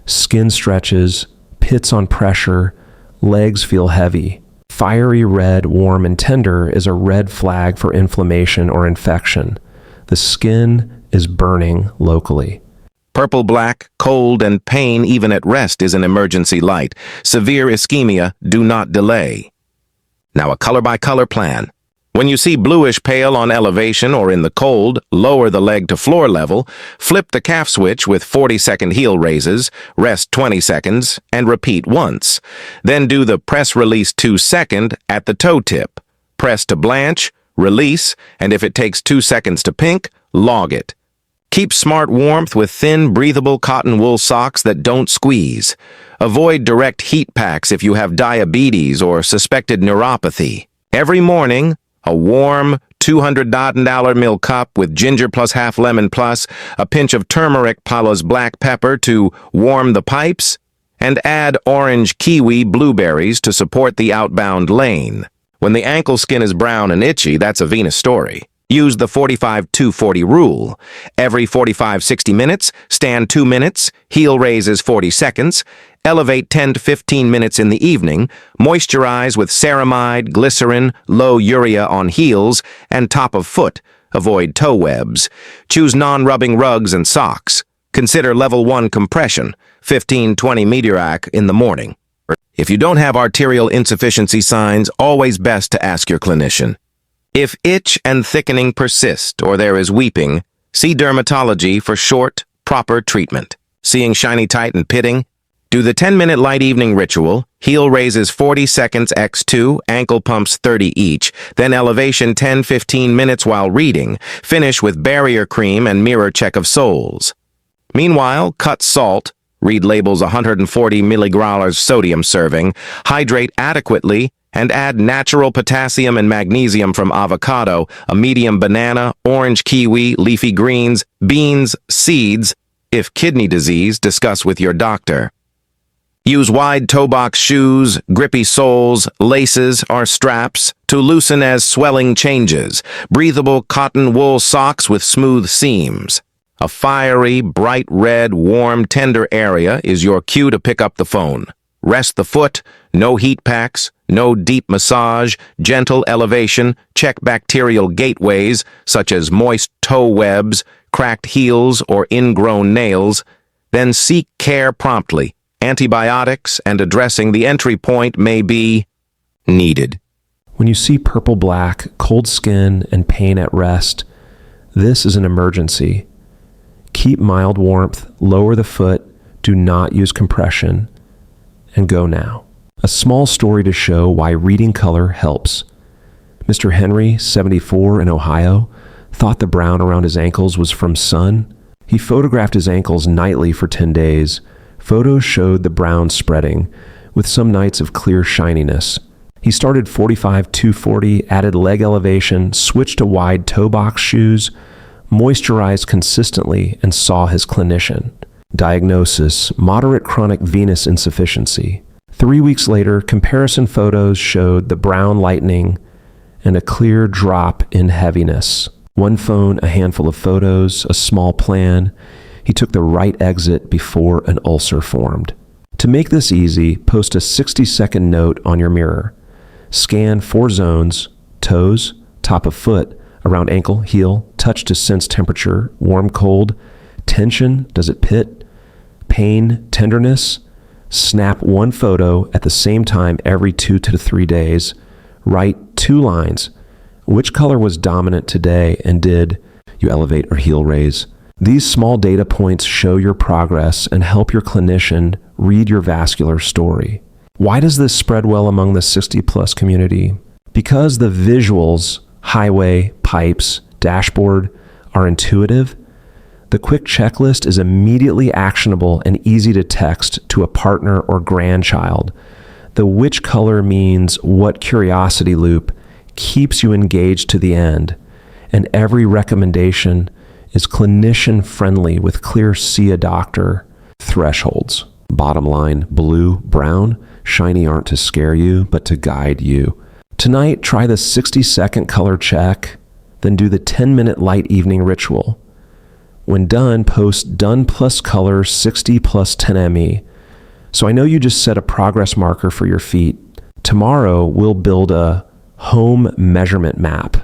skin stretches, pits on pressure, legs feel heavy. Fiery red, warm, and tender is a red flag for inflammation or infection. The skin is burning locally. Purple, black, cold, and pain even at rest is an emergency light. Severe ischemia, do not delay. Now a color-by-color plan. When you see bluish pale on elevation or in the cold, lower the leg to floor level, flip the calf switch with 40-second heel raises, rest 20 seconds, and repeat once. Then do the press-release 2-second at the toe tip. Press to blanch, release, and if it takes 2 seconds to pink, log it. Keep smart warmth with thin, breathable cotton wool socks that don't squeeze. Avoid direct heat packs if you have diabetes or suspected neuropathy. Every morning, a warm, 200 ml cup with ginger plus half lemon plus a pinch of turmeric Paula's black pepper to warm the pipes, and add orange kiwi blueberries to support the outbound lane. When the ankle skin is brown and itchy, that's a venous story. Use the 45-2-40 rule. Every 45-60 minutes, stand 2 minutes, heel raises 40 seconds, elevate 10 to 15 minutes in the evening, moisturize with ceramide, glycerin, low urea on heels, and top of foot. Avoid toe webs. Choose non-rubbing rugs and socks. Consider level 1 compression, 15-20 meteorac in the morning. If you don't have arterial insufficiency signs, always best to ask your clinician. If itch and thickening persist or there is weeping, see dermatology for short, proper treatment. Seeing shiny tight and pitting? Do the 10-minute light evening ritual, heel raises 40 seconds x2, ankle pumps 30 each, then elevation 10-15 minutes while reading, finish with barrier cream and mirror check of soles. Meanwhile, cut salt, read labels 140 mg sodium serving, hydrate adequately, and add natural potassium and magnesium from avocado, a medium banana, orange kiwi, leafy greens, beans, seeds. If kidney disease, discuss with your doctor. Use wide toe box shoes, grippy soles, laces, or straps to loosen as swelling changes. Breathable cotton wool socks with smooth seams. A fiery, bright red, warm, tender area is your cue to pick up the phone. Rest the foot, no heat packs, no deep massage, gentle elevation, check bacterial gateways such as moist toe webs, cracked heels, or ingrown nails, then seek care promptly. Antibiotics and addressing the entry point may be needed. When you see purple-black, cold skin, and pain at rest, this is an emergency. Keep mild warmth, lower the foot, do not use compression, and go now. A small story to show why reading color helps. Mr. Henry, 74, in Ohio, thought the brown around his ankles was from sun. He photographed his ankles nightly for 10 days. Photos showed the brown spreading, with some nights of clear shininess. He started 45-240, added leg elevation, switched to wide toe box shoes, moisturized consistently, and saw his clinician. Diagnosis: moderate chronic venous insufficiency. 3 weeks later, comparison photos showed the brown lightening and a clear drop in heaviness. One phone, a handful of photos, a small plan. He took the right exit before an ulcer formed. To make this easy, post a 60-second note on your mirror. Scan 4 zones: toes, top of foot, around ankle, heel, touch to sense temperature, warm, cold, tension, does it pit, pain, tenderness. Snap one photo at the same time every 2 to 3 days. Write 2 lines. Which color was dominant today, and did you elevate or heel raise? These small data points show your progress and help your clinician read your vascular story. Why does this spread well among the 60-plus community? Because the visuals, highway, pipes, dashboard, are intuitive. The quick checklist is immediately actionable and easy to text to a partner or grandchild. The which color means what curiosity loop keeps you engaged to the end, and every recommendation is clinician-friendly with clear "see a doctor" thresholds. Bottom line: blue, brown, shiny aren't to scare you, but to guide you. Tonight, try the 60-second color check, then do the 10-minute light evening ritual. When done, post "done plus color 60 plus 10 ME." So I know you just set a progress marker for your feet. Tomorrow, we'll build a home measurement map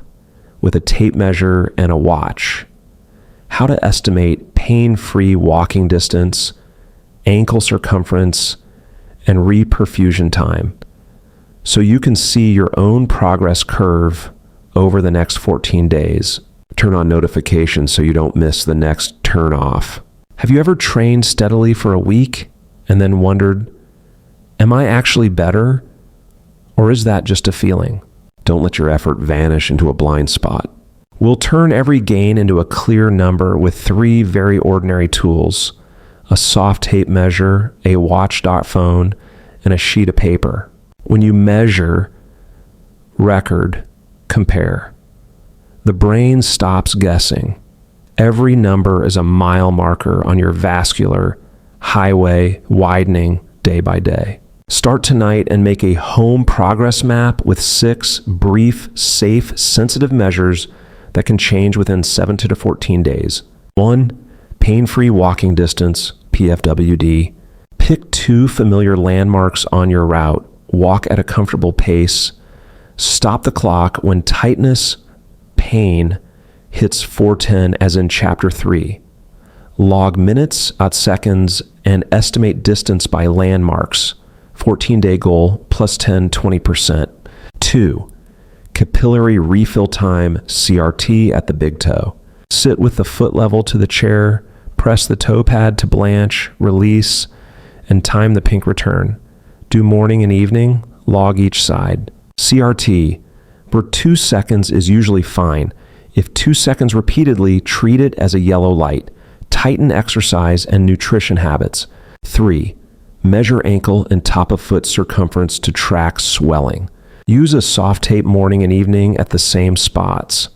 with a tape measure and a watch. How to estimate pain-free walking distance, ankle circumference, and reperfusion time, so you can see your own progress curve over the next 14 days. Turn on notifications so you don't miss the next turn off. Have you ever trained steadily for a week and then wondered, am I actually better, or is that just a feeling? Don't let your effort vanish into a blind spot. We'll turn every gain into a clear number with 3 very ordinary tools: a soft tape measure, a watch.phone, and a sheet of paper. When you measure, record, compare. The brain stops guessing. Every number is a mile marker on your vascular highway widening day by day. Start tonight and make a home progress map with 6 brief, safe, sensitive measures that can change within 7 to 14 days. 1. Pain-free walking distance, PFWD. Pick 2 familiar landmarks on your route. Walk at a comfortable pace. Stop the clock when tightness, pain hits 410, as in Chapter 3. Log minutes out seconds and estimate distance by landmarks. 14-day goal, plus 10, 20%. 2. Capillary refill time, CRT, at the big toe. Sit with the foot level to the chair, press the toe pad to blanch, release, and time the pink return. Do morning and evening, log each side. CRT, where 2 seconds is usually fine. If 2 seconds repeatedly, treat it as a yellow light. Tighten exercise and nutrition habits. 3. Measure ankle and top of foot circumference to track swelling. Use a soft tape morning and evening at the same spots.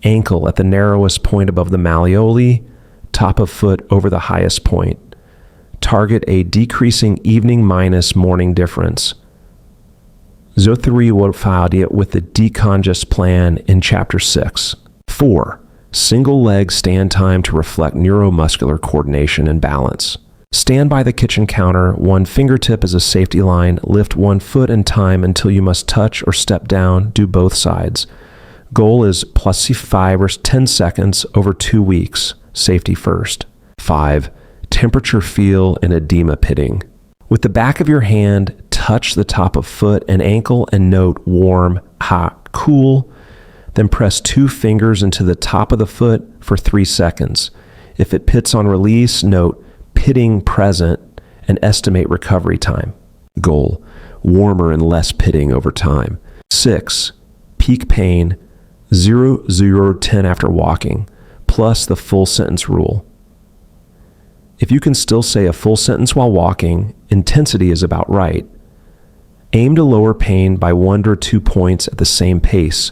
Ankle at the narrowest point above the malleoli, top of foot over the highest point. Target a decreasing evening minus morning difference. Zothriwophobia with the decongest plan in Chapter 6. 4. Single leg stand time to reflect neuromuscular coordination and balance. Stand by the kitchen counter, 1 fingertip as a safety line, lift 1 foot in time until you must touch or step down, do both sides. Goal is plus 5 or 10 seconds over 2 weeks, safety first. 5. Temperature feel and edema pitting. With the back of your hand, touch the top of foot and ankle and note warm, hot, cool. Then press 2 fingers into the top of the foot for 3 seconds. If it pits on release, note pitting present and estimate recovery time. Goal: warmer and less pitting over time. 6. Peak pain, 0, 0, 10 after walking, plus the full sentence rule. If you can still say a full sentence while walking, intensity is about right. Aim to lower pain by 1 or 2 points at the same pace,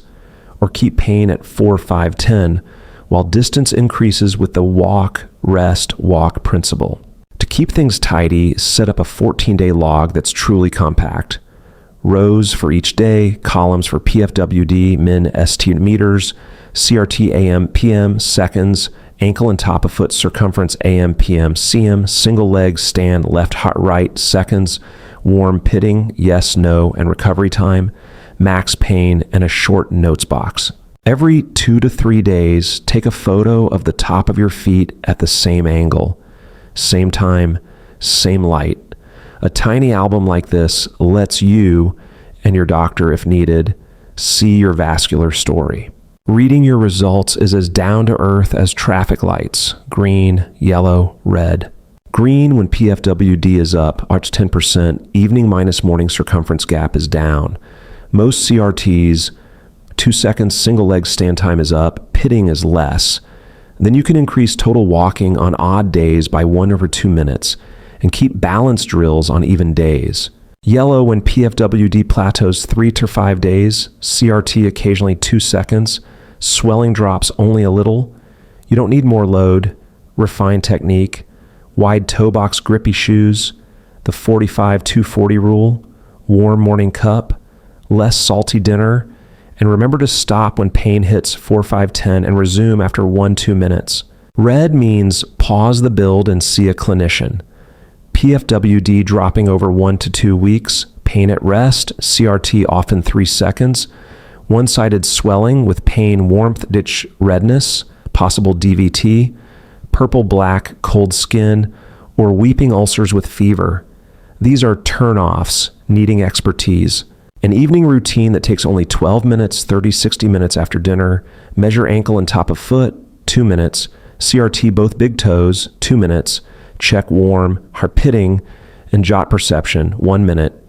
or keep pain at 4, 5, 10, while distance increases with the walk, rest, walk principle. To keep things tidy, set up a 14-day log that's truly compact. Rows for each day, columns for PFWD, min, ST meters, CRT, AM, PM, seconds, ankle and top of foot circumference, AM, PM, CM, single leg, stand, left, hot, right, seconds, warm, pitting, yes, no, and recovery time, max pain, and a short notes box. Every 2 to 3 days, take a photo of the top of your feet at the same angle, same time, same light. A tiny album like this lets you, and your doctor if needed, see your vascular story. Reading your results is as down to earth as traffic lights: green, yellow, red. Green when PFWD is up, arch 10%, evening minus morning circumference gap is down. Most CRTs, 2 seconds single leg stand time is up, pitting is less. Then you can increase total walking on odd days by 1 over 2 minutes and keep balance drills on even days. Yellow when PFWD plateaus 3 to 5 days, CRT occasionally 2 seconds, swelling drops only a little. You don't need more load, refined technique, wide toe box grippy shoes, the 45-240 rule, warm morning cup, less salty dinner, and remember to stop when pain hits 4, 5, 10 and resume after 1-2 minutes. Red means pause the build and see a clinician. PFWD dropping over 1 to 2 weeks, pain at rest, CRT often 3 seconds, one-sided swelling with pain, warmth, ditch redness, possible DVT, purple-black, cold skin, or weeping ulcers with fever. These are turn-offs needing expertise. An evening routine that takes only 12 minutes, 30, 60 minutes after dinner, measure ankle and top of foot, 2 minutes, CRT both big toes, 2 minutes, check warm, heart pitting, and jot perception, 1 minute.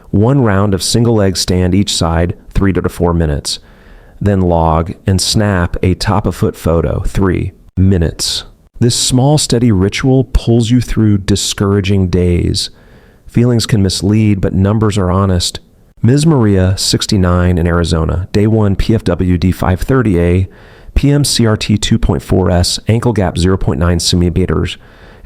1 round of single leg stand each side, 3 to 4 minutes. Then log and snap a top of foot photo, 3 minutes. This small, steady ritual pulls you through discouraging days. Feelings can mislead, but numbers are honest. Ms. Maria, 69, in Arizona, day 1 PFWD 530A, PM CRT 2.4S, ankle gap 0.9 centimeters.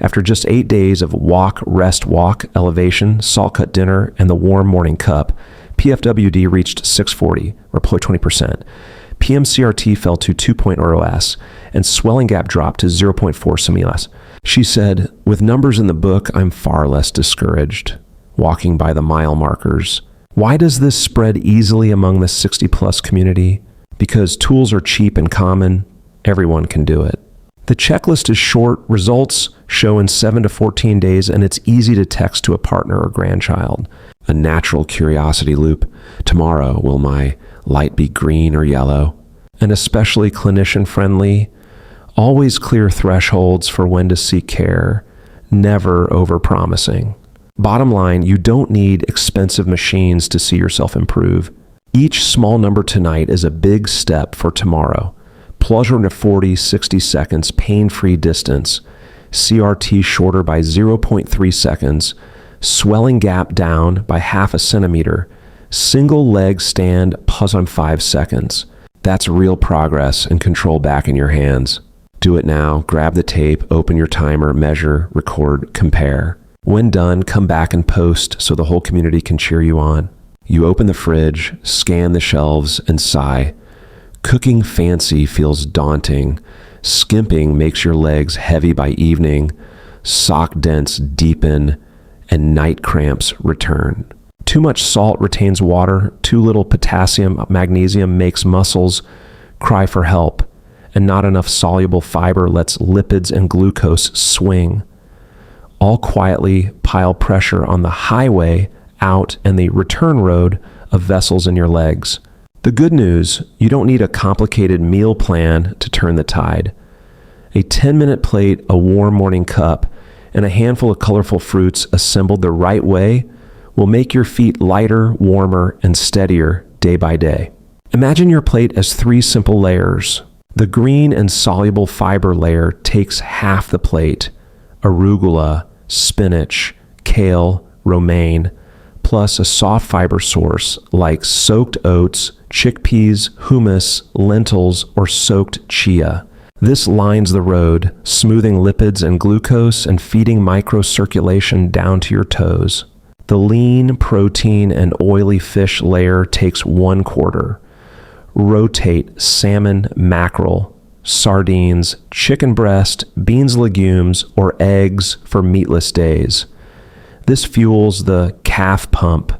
After just 8 days of walk, rest, walk, elevation, salt cut dinner, and the warm morning cup, PFWD reached 640, or 20%. PM CRT fell to 2.0S, and swelling gap dropped to 0.4 centimeters. She said, "With numbers in the book, I'm far less discouraged, walking by the mile markers." Why does this spread easily among the 60-plus community? Because tools are cheap and common. Everyone can do it. The checklist is short, results show in 7 to 14 days, and it's easy to text to a partner or grandchild. A natural curiosity loop. Tomorrow, will my light be green or yellow? And especially clinician-friendly. Always clear thresholds for when to seek care. Never over-promising. Bottom line, you don't need expensive machines to see yourself improve. Each small number tonight is a big step for tomorrow. Pleasure to 40, 60 seconds, pain-free distance. CRT shorter by 0.3 seconds. Swelling gap down by half a centimeter. Single leg stand, pause on 5 seconds. That's real progress and control back in your hands. Do it now. Grab the tape, open your timer, measure, record, compare. When done, come back and post so the whole community can cheer you on. You open the fridge, scan the shelves, and sigh. Cooking fancy feels daunting. Skimping makes your legs heavy by evening. Sock dents deepen, and night cramps return. Too much salt retains water. Too little potassium, magnesium makes muscles cry for help. And not enough soluble fiber lets lipids and glucose swing. All quietly pile pressure on the highway out and the return road of vessels in your legs. The good news, you don't need a complicated meal plan to turn the tide. A 10-minute plate, a warm morning cup, and a handful of colorful fruits assembled the right way will make your feet lighter, warmer, and steadier day by day. Imagine your plate as 3 simple layers. The green and soluble fiber layer takes half the plate: arugula, spinach, kale, romaine, plus a soft fiber source like soaked oats, chickpeas, hummus, lentils, or soaked chia. This lines the road, smoothing lipids and glucose and feeding microcirculation down to your toes. The lean, protein, and oily fish layer takes 1/4. Rotate salmon, mackerel, sardines, chicken breast, beans, legumes, or eggs for meatless days. This fuels the calf pump,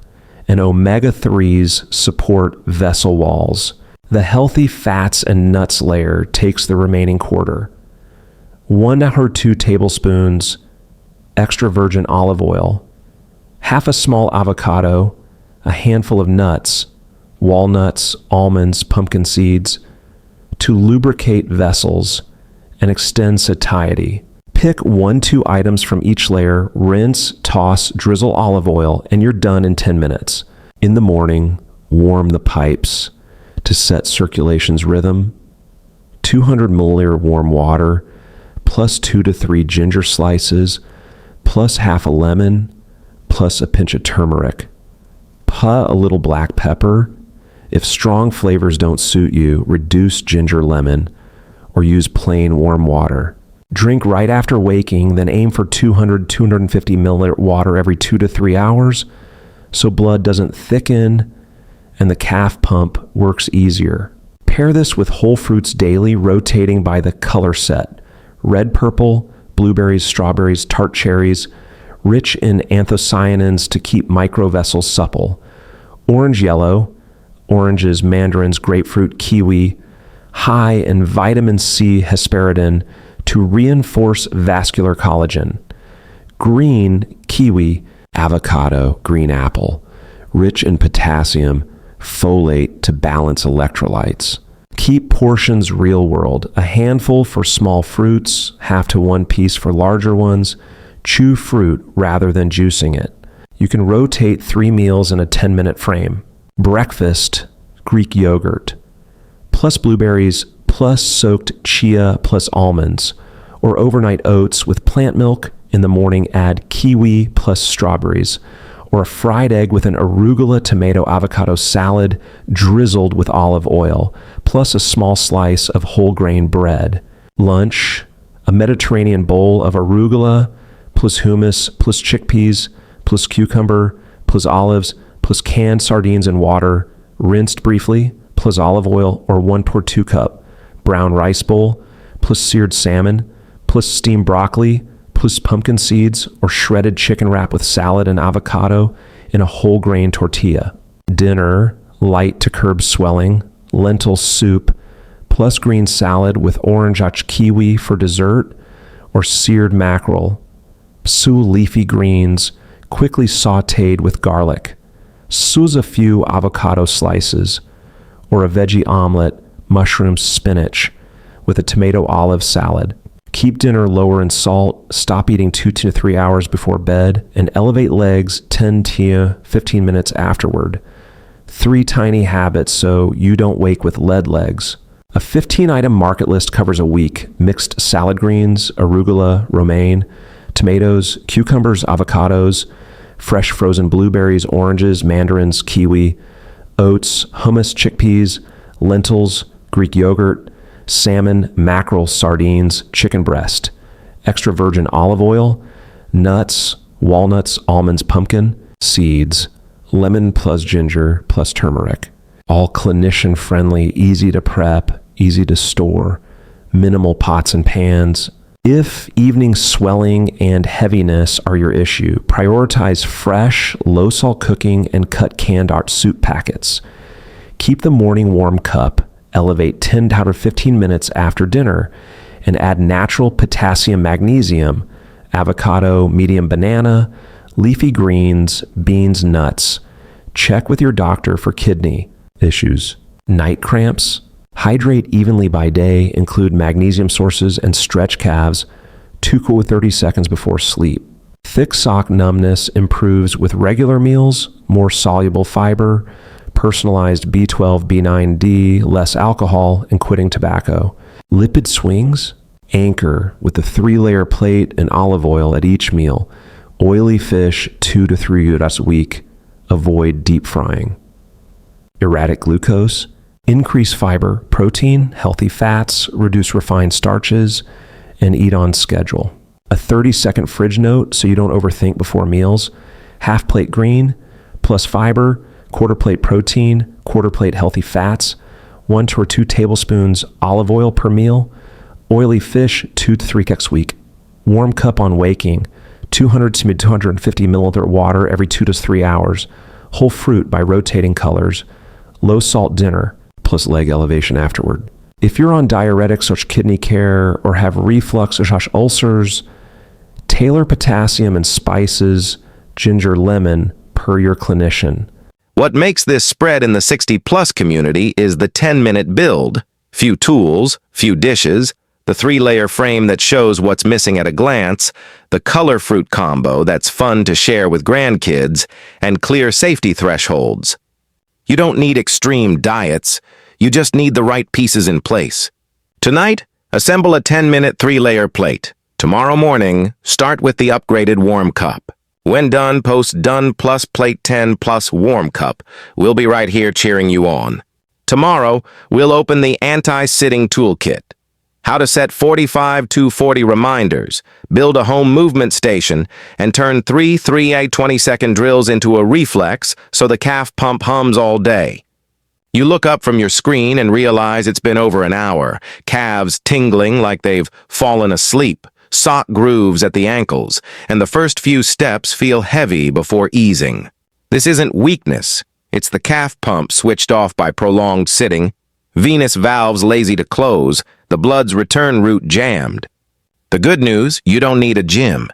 and omega-3s support vessel walls. The healthy fats and nuts layer takes the remaining 1/4. 1 or 2 tablespoons extra virgin olive oil, half a small avocado, a handful of nuts, walnuts, almonds, pumpkin seeds, to lubricate vessels and extend satiety. Pick 1-2 items from each layer, rinse, toss, drizzle olive oil, and you're done in 10 minutes. In the morning, warm the pipes to set circulation's rhythm. 200 milliliter warm water, plus 2 to 3 ginger slices, plus half a lemon, plus a pinch of turmeric. A little black pepper. If strong flavors don't suit you, reduce ginger lemon or use plain warm water. Drink right after waking, then aim for 250 milliliter water every 2 to 3 hours so blood doesn't thicken and the calf pump works easier. Pair this with whole fruits daily, rotating by the color set: red, purple, blueberries, strawberries, tart cherries, rich in anthocyanins to keep microvessels supple, orange, yellow, oranges, mandarins, grapefruit, kiwi, high in vitamin C hesperidin to reinforce vascular collagen, green, kiwi, avocado, green apple, rich in potassium, folate to balance electrolytes. Keep portions real world, a handful for small fruits, half to 1 piece for larger ones. Chew fruit rather than juicing it. You can rotate 3 meals in a 10-minute frame. Breakfast, Greek yogurt, plus blueberries, plus soaked chia, plus almonds, or overnight oats with plant milk. In the morning, add kiwi plus strawberries, or a fried egg with an arugula tomato avocado salad drizzled with olive oil, plus a small slice of whole grain bread. Lunch, a Mediterranean bowl of arugula, plus hummus, plus chickpeas, plus cucumber, plus olives, plus canned sardines and water, rinsed briefly, plus olive oil, or 1/2 cup brown rice bowl, plus seared salmon, plus steamed broccoli, plus pumpkin seeds, or shredded chicken wrap with salad and avocado in a whole grain tortilla. Dinner, light to curb swelling, lentil soup, plus green salad with orange kiwi for dessert, or seared mackerel. Sew leafy greens, quickly sautéed with garlic. Sew a few avocado slices, or a veggie omelet, mushroom spinach, with a tomato olive salad. Keep dinner lower in salt, stop eating 2 to 3 hours before bed, and elevate legs 10 to 15 minutes afterward. 3 tiny habits so you don't wake with lead legs. A 15-item market list covers a week: mixed salad greens, arugula, romaine, tomatoes, cucumbers, avocados, fresh frozen blueberries, oranges, mandarins, kiwi, oats, hummus, chickpeas, lentils, Greek yogurt, salmon, mackerel, sardines, chicken breast, extra virgin olive oil, nuts, walnuts, almonds, pumpkin, seeds, lemon plus ginger plus turmeric. All clinician friendly, easy to prep, easy to store, minimal pots and pans. If evening swelling and heaviness are your issue, prioritize fresh, low-salt cooking and cut canned soup packets. Keep the morning warm cup, elevate 10 to 15 minutes after dinner, and add natural potassium magnesium, avocado, medium banana, leafy greens, beans, nuts. Check with your doctor for kidney issues. Night cramps? Hydrate evenly by day, include magnesium sources, and stretch calves 2 to 30 seconds before sleep. Thick sock numbness improves with regular meals, more soluble fiber, personalized B12, B9D, less alcohol, and quitting tobacco. Lipid swings? Anchor with a 3-layer plate and olive oil at each meal. Oily fish 2 to 3 times a week. Avoid deep frying. Erratic glucose? Increase fiber, protein, healthy fats, reduce refined starches, and eat on schedule. A 30-second fridge note so you don't overthink before meals. Half plate green, plus fiber, quarter plate protein, quarter plate healthy fats, 1 to 2 tablespoons olive oil per meal. Oily fish 2 to 3 times a week. Warm cup on waking, 200 to 250 milliliter water every 2 to 3 hours. Whole fruit by rotating colors. Low salt dinner, plus leg elevation afterward. If you're on diuretics such as kidney care or have reflux or ulcers, tailor potassium and spices, ginger, lemon per your clinician. What makes this spread in the 60-plus community is the 10-minute build. Few tools, few dishes, the 3-layer frame that shows what's missing at a glance, the color fruit combo that's fun to share with grandkids, and clear safety thresholds. You don't need extreme diets, you just need the right pieces in place. Tonight, assemble a 10-minute 3-layer plate. Tomorrow morning, start with the upgraded warm cup. When done, post done plus plate 10 plus warm cup. We'll be right here cheering you on. Tomorrow, we'll open the anti-sitting toolkit. How to set 45 to 40 reminders, build a home movement station, and turn 3 3-8 20-second drills into a reflex so the calf pump hums all day. You look up from your screen and realize it's been over an hour, calves tingling like they've fallen asleep, sock grooves at the ankles, and the first few steps feel heavy before easing. This isn't weakness, it's the calf pump switched off by prolonged sitting, venous valves lazy to close, the blood's return route jammed. The good news, you don't need a gym.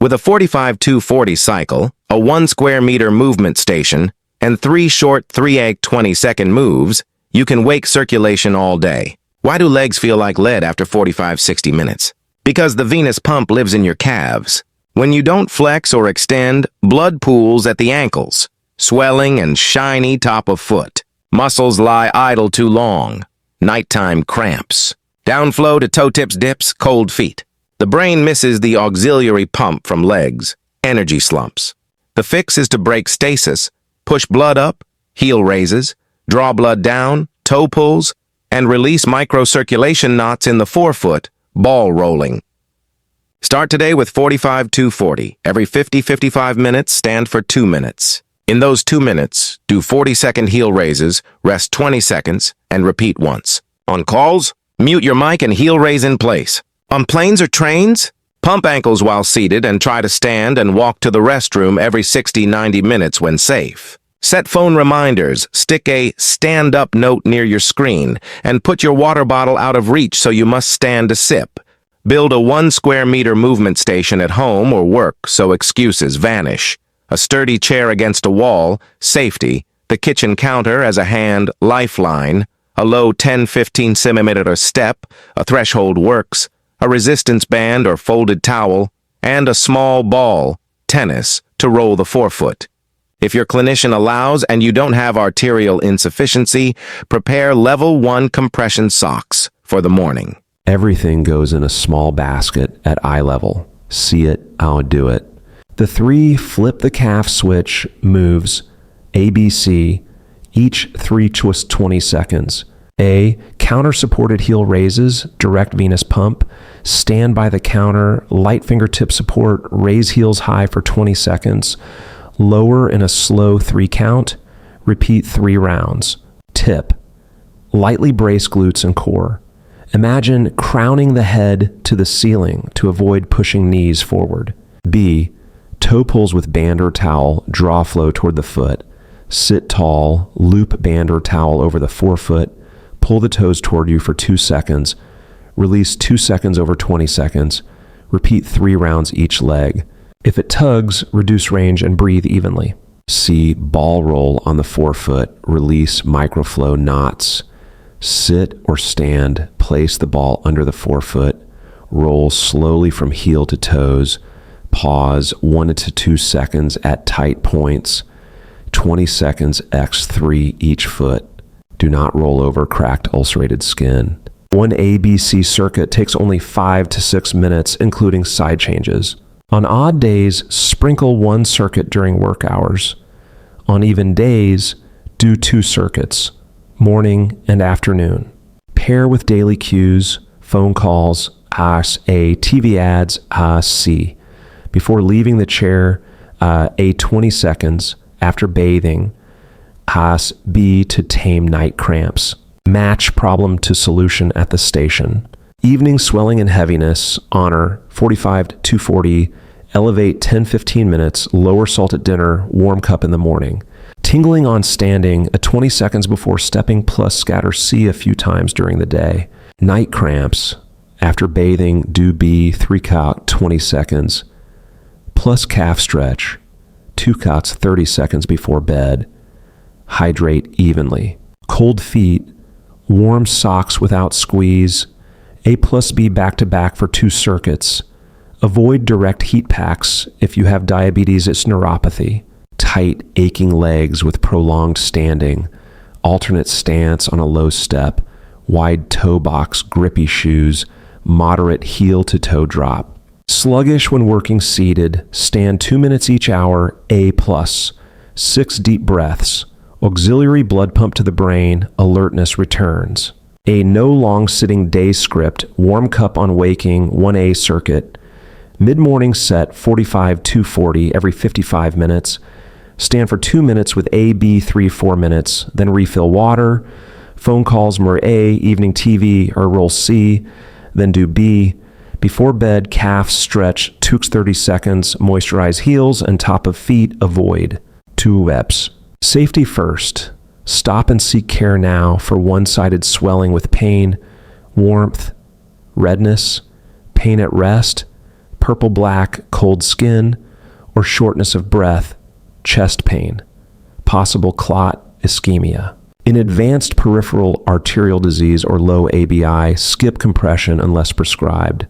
With a 45-240 cycle, a 1 square meter movement station, and 3 short 3-8 20-second moves, you can wake circulation all day. Why do legs feel like lead after 45-60 minutes? Because the venous pump lives in your calves. When you don't flex or extend, blood pools at the ankles, swelling and shiny top of foot. Muscles lie idle too long. Nighttime cramps. Downflow to toe tips dips, cold feet. The brain misses the auxiliary pump from legs. Energy slumps. The fix is to break stasis, push blood up, heel raises, draw blood down, toe pulls, and release microcirculation knots in the forefoot, ball rolling. Start today with 45-240. Every 50-55 minutes, stand for 2 minutes. In those 2 minutes, do 40-second heel raises, rest 20 seconds, and repeat once. On calls, mute your mic and heel raise in place. On planes or trains, pump ankles while seated and try to stand and walk to the restroom every 60-90 minutes when safe. Set phone reminders, stick a stand-up note near your screen, and put your water bottle out of reach so you must stand to sip. Build a 1 square meter movement station at home or work so excuses vanish. A sturdy chair against a wall, safety, the kitchen counter as a hand lifeline, a low 10-15 centimeter step, a threshold works, a resistance band or folded towel, and a small ball, tennis, to roll the forefoot. If your clinician allows and you don't have arterial insufficiency, prepare level 1 compression socks for the morning. Everything goes in a small basket at eye level. See it, I'll do it. The 3 flip the calf switch moves, ABC, each 3 to 20 seconds. A, counter-supported heel raises, direct venous pump, stand by the counter, light fingertip support, raise heels high for 20 seconds, lower in a slow 3 count, repeat 3 rounds. Tip, lightly brace glutes and core. Imagine crowning the head to the ceiling to avoid pushing knees forward. B, toe pulls with band or towel, draw flow toward the foot. Sit tall, loop band or towel over the forefoot, pull the toes toward you for 2 seconds, release 2 seconds over 20 seconds, repeat 3 rounds each leg. If it tugs, reduce range and breathe evenly. C. Ball roll on the forefoot, release microflow knots. Sit or stand, place the ball under the forefoot, roll slowly from heel to toes, pause 1 to 2 seconds at tight points, 20 seconds x3 each foot. Do not roll over cracked ulcerated skin. One ABC circuit takes only 5 to 6 minutes, including side changes. On odd days, sprinkle one circuit during work hours. On even days, do 2 circuits, morning and afternoon. Pair with daily cues, phone calls, AS A, TV ads, AS C. Before leaving the chair, A 20 seconds. After bathing, AS B to tame night cramps. Match problem to solution at the station. Evening swelling and heaviness, honor 45 to 240, elevate 10-15 minutes, lower salt at dinner, warm cup in the morning. Tingling on standing, a 20 seconds before stepping plus scatter C a few times during the day. Night cramps, after bathing, do B 3 count 20 seconds, plus calf stretch, 2 counts 30 seconds before bed. Hydrate evenly. Cold feet, warm socks without squeeze, A plus B back-to-back for 2 circuits. Avoid direct heat packs. If you have diabetes, it's neuropathy. Tight, aching legs with prolonged standing. Alternate stance on a low step. Wide toe box, grippy shoes. Moderate heel-to-toe drop. Sluggish when working seated. Stand 2 minutes each hour, A plus. 6 deep breaths. Auxiliary blood pump to the brain, alertness returns. A no long sitting day script, warm cup on waking, 1A circuit. Mid-morning set, 45-240 every 55 minutes. Stand for 2 minutes with A, B, 3-4 minutes, then refill water. Phone calls, more A, evening TV, or roll C, then do B. Before bed, calf stretch, 2-30 seconds, moisturize heels and top of feet, avoid. 2 reps. Safety first. Stop and seek care now for one-sided swelling with pain, warmth, redness, pain at rest, purple-black, cold skin, or shortness of breath, chest pain, possible clot, ischemia. In advanced peripheral arterial disease or low ABI, skip compression unless prescribed.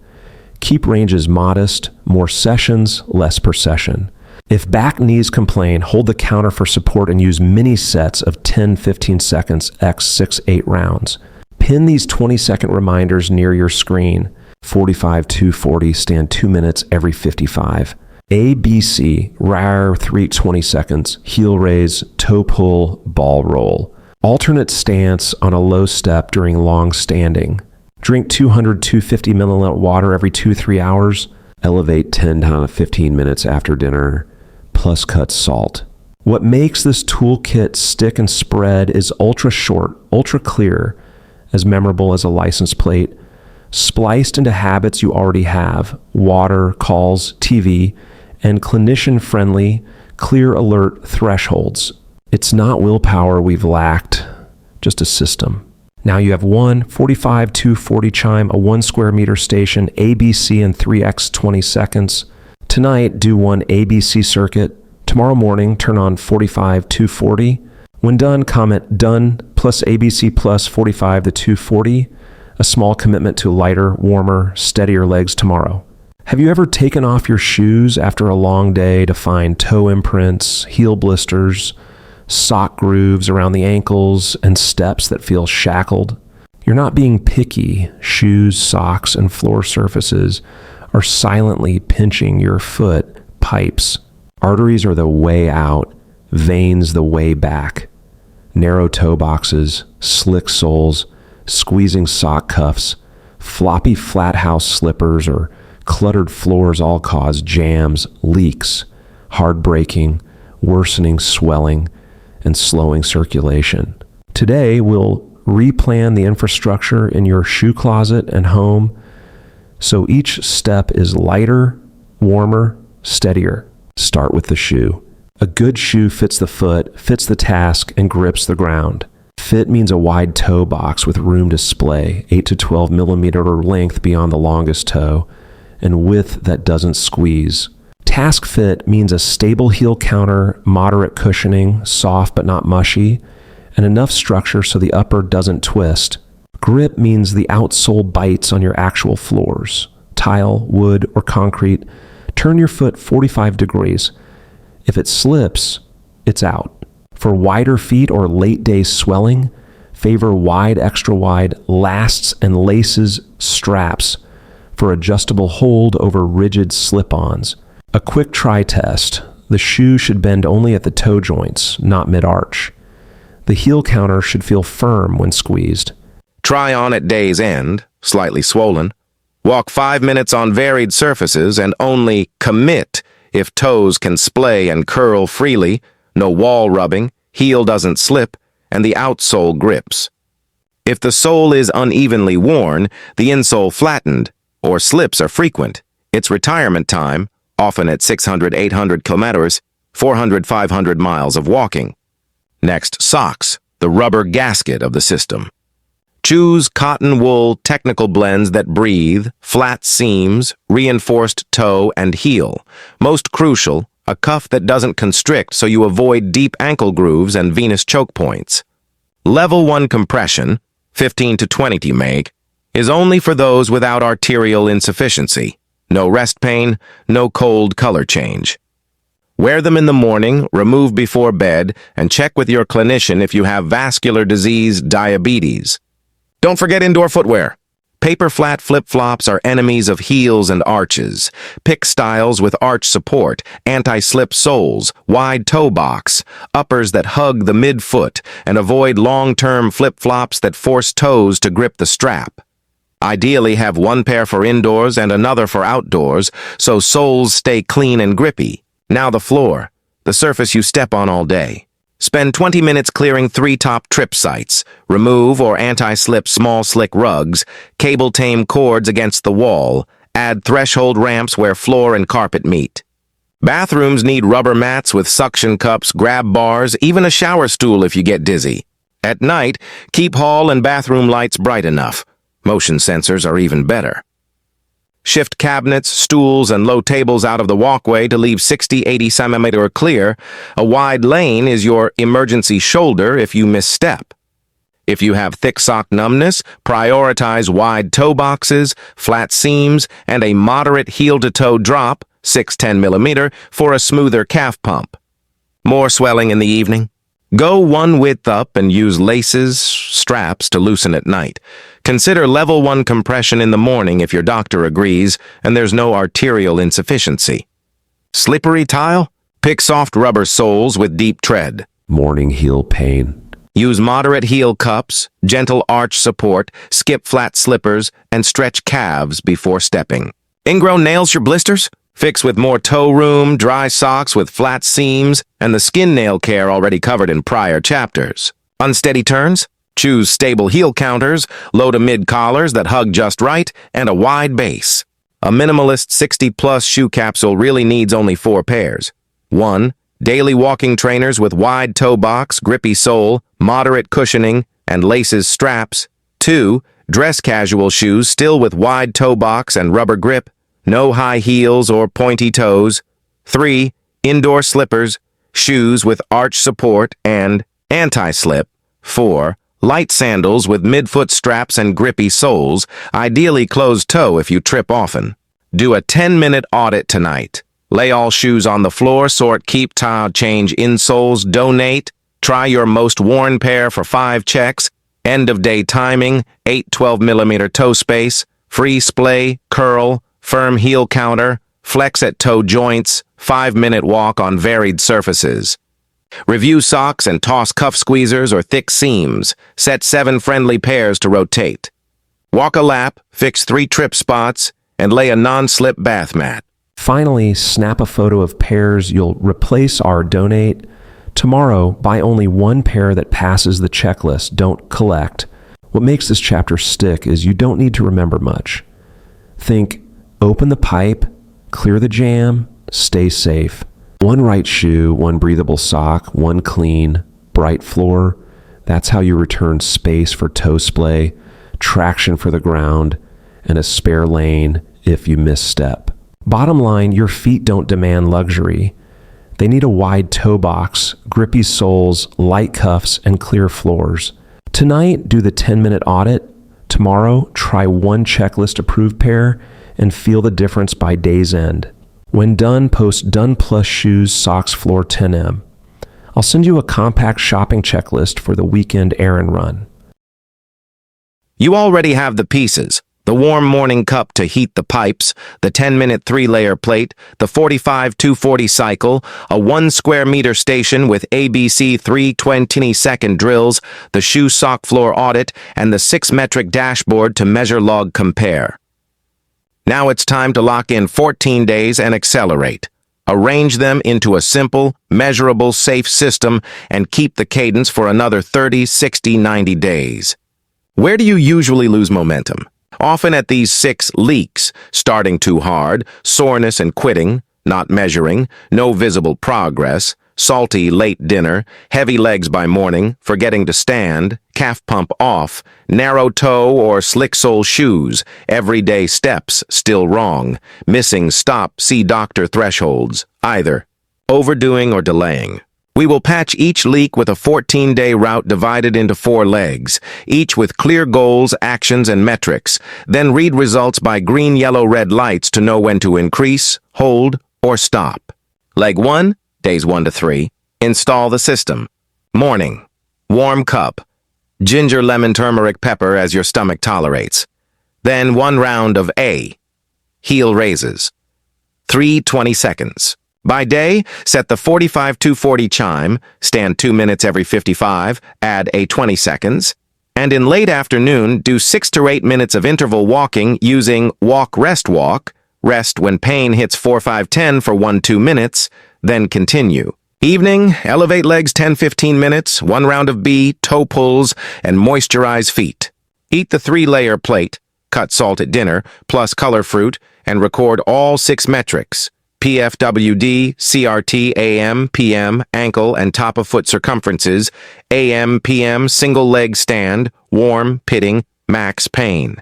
Keep ranges modest, more sessions, less per session. If back knees complain, hold the counter for support and use mini sets of 10-15 seconds x 6-8 rounds. Pin these 20-second reminders near your screen. 45-240, stand 2 minutes every 55. A, B, C, RAR 3-20 seconds, heel raise, toe pull, ball roll. Alternate stance on a low step during long standing. Drink 200-250 milliliter water every 2-3 hours. Elevate 10 to 15 minutes after dinner, plus cut salt. What makes this toolkit stick and spread is ultra short, ultra clear, as memorable as a license plate, spliced into habits you already have, water, calls, TV, and clinician-friendly, clear alert thresholds. It's not willpower we've lacked, just a system. Now you have one 45-240 chime, a 1 square meter station, ABC in 3x 20 seconds. Tonight, do one ABC circuit. Tomorrow morning, turn on 45-240. When done, comment done plus ABC plus 45 to 240. A small commitment to lighter, warmer, steadier legs tomorrow. Have you ever taken off your shoes after a long day to find toe imprints, heel blisters, sock grooves around the ankles, and steps that feel shackled? You're not being picky. Shoes, socks, and floor surfaces are silently pinching your foot pipes. Arteries are the way out, veins the way back. Narrow toe boxes, slick soles, squeezing sock cuffs, floppy flat house slippers, or cluttered floors all cause jams, leaks, hard braking, worsening swelling, and slowing circulation. Today, we'll replan the infrastructure in your shoe closet and home so each step is lighter, warmer, steadier. Start with the shoe. A good shoe fits the foot, fits the task, and grips the ground. Fit means a wide toe box with room to splay, 8 to 12 millimeter length beyond the longest toe, and width that doesn't squeeze. Task fit means a stable heel counter, moderate cushioning, soft but not mushy, and enough structure so the upper doesn't twist. Grip means the outsole bites on your actual floors, tile, wood, or concrete. Turn your foot 45 degrees. If it slips, it's out. For wider feet or late day swelling, favor wide, extra wide, lasts and laces straps for adjustable hold over rigid slip-ons. A quick try test. The shoe should bend only at the toe joints, not mid-arch. The heel counter should feel firm when squeezed. Try on at day's end, slightly swollen. Walk 5 minutes on varied surfaces and only commit if toes can splay and curl freely, no wall rubbing, heel doesn't slip, and the outsole grips. If the sole is unevenly worn, the insole flattened, or slips are frequent, it's retirement time, often at 600-800 kilometers, 400-500 miles of walking. Next, socks, the rubber gasket of the system. Choose cotton wool technical blends that breathe, flat seams, reinforced toe and heel. Most crucial, a cuff that doesn't constrict so you avoid deep ankle grooves and venous choke points. Level 1 compression, 15 to 20 meg, is only for those without arterial insufficiency. No rest pain, no cold color change. Wear them in the morning, remove before bed, and check with your clinician if you have vascular disease, diabetes. Don't forget indoor footwear. Paper flat flip-flops are enemies of heels and arches. Pick styles with arch support, anti-slip soles, wide toe box, uppers that hug the mid-foot, and avoid long-term flip-flops that force toes to grip the strap. Ideally, have one pair for indoors and another for outdoors, so soles stay clean and grippy. Now the floor, the surface you step on all day. Spend 20 minutes clearing 3 top trip sites. Remove or anti-slip small slick rugs, cable tame cords against the wall, add threshold ramps where floor and carpet meet. Bathrooms need rubber mats with suction cups, grab bars, even a shower stool if you get dizzy. At night, keep hall and bathroom lights bright enough. Motion sensors are even better. Shift cabinets, stools, and low tables out of the walkway to leave 60-80 cm clear. A wide lane is your emergency shoulder if you misstep. If you have thick sock numbness, prioritize wide toe boxes, flat seams, and a moderate heel-to-toe drop, 6-10 mm, for a smoother calf pump. More swelling in the evening? Go one width up and use laces, straps to loosen at night. Consider level 1 compression in the morning if your doctor agrees and there's no arterial insufficiency. Slippery tile? Pick soft rubber soles with deep tread. Morning heel pain. Use moderate heel cups, gentle arch support, skip flat slippers, and stretch calves before stepping. Ingrown nails your blisters? Fix with more toe room, dry socks with flat seams, and the skin nail care already covered in prior chapters. Unsteady turns? Choose stable heel counters, low to mid collars that hug just right, and a wide base. A minimalist 60-plus shoe capsule really needs only 4 pairs. 1. Daily walking trainers with wide toe box, grippy sole, moderate cushioning, and laces straps. 2. Dress casual shoes still with wide toe box and rubber grip, no high heels or pointy toes. 3. Indoor slippers, shoes with arch support and anti-slip. 4. Light sandals with midfoot straps and grippy soles, ideally closed toe if you trip often. Do a 10-minute audit tonight. Lay all shoes on the floor, sort, keep, tile, change insoles, donate. Try your most worn pair for 5 checks. End of day timing, 8-12 mm toe space, free splay, curl, firm heel counter, flex at toe joints, 5-minute walk on varied surfaces. Review socks and toss cuff squeezers or thick seams. Set 7 friendly pairs to rotate. Walk a lap, fix 3 trip spots, and lay a non-slip bath mat. Finally, snap a photo of pairs you'll replace or donate. Tomorrow, buy only 1 pair that passes the checklist. Don't collect. What makes this chapter stick is you don't need to remember much. Think, open the pipe, clear the jam, stay safe. 1 right shoe, 1 breathable sock, 1 clean, bright floor. That's how you return space for toe splay, traction for the ground, and a spare lane if you misstep. Bottom line, your feet don't demand luxury. They need a wide toe box, grippy soles, light cuffs, and clear floors. Tonight, do the 10-minute audit. Tomorrow, try one checklist-approved pair and feel the difference by day's end. When done, post Done Plus Shoes Socks Floor 10M. I'll send you a compact shopping checklist for the weekend errand run. You already have the pieces: the warm morning cup to heat the pipes, the 10-minute 3-layer plate, the 45-240 cycle, a 1 square meter station with ABC 3 20-second drills, the shoe sock floor audit, and the 6-metric dashboard to measure, log, compare. Now it's time to lock in 14 days and accelerate. Arrange them into a simple, measurable, safe system and keep the cadence for another 30, 60, 90 days. Where do you usually lose momentum? Often at these 6 leaks: starting too hard, soreness and quitting, not measuring, no visible progress, salty late dinner, heavy legs by morning, forgetting to stand, calf pump off, narrow toe or slick sole shoes, everyday steps still wrong, missing stop, see doctor thresholds, either overdoing or delaying. We will patch each leak with a 14-day route divided into 4 legs, each with clear goals, actions, and metrics. Then read results by green, yellow, red lights to know when to increase, hold, or stop. Leg 1, days 1 to 3. Install the system. Morning: warm cup, ginger, lemon, turmeric, pepper as your stomach tolerates. Then 1 round of A, heel raises. 3 20 seconds. By day, set the 45-240 chime, stand 2 minutes every 55, add a 20 seconds. And in late afternoon, do 6 to 8 minutes of interval walking using walk, walk, rest when pain hits 4-5-10 for 1-2 minutes, then continue. Evening, elevate legs 10-15 minutes, 1 round of B, toe pulls, and moisturize feet. Eat the 3-layer plate, cut salt at dinner, plus color fruit, and record all 6 metrics: PFWD, CRT, AM, PM, ankle and top of foot circumferences, AM, PM, single leg stand, warm, pitting, max pain.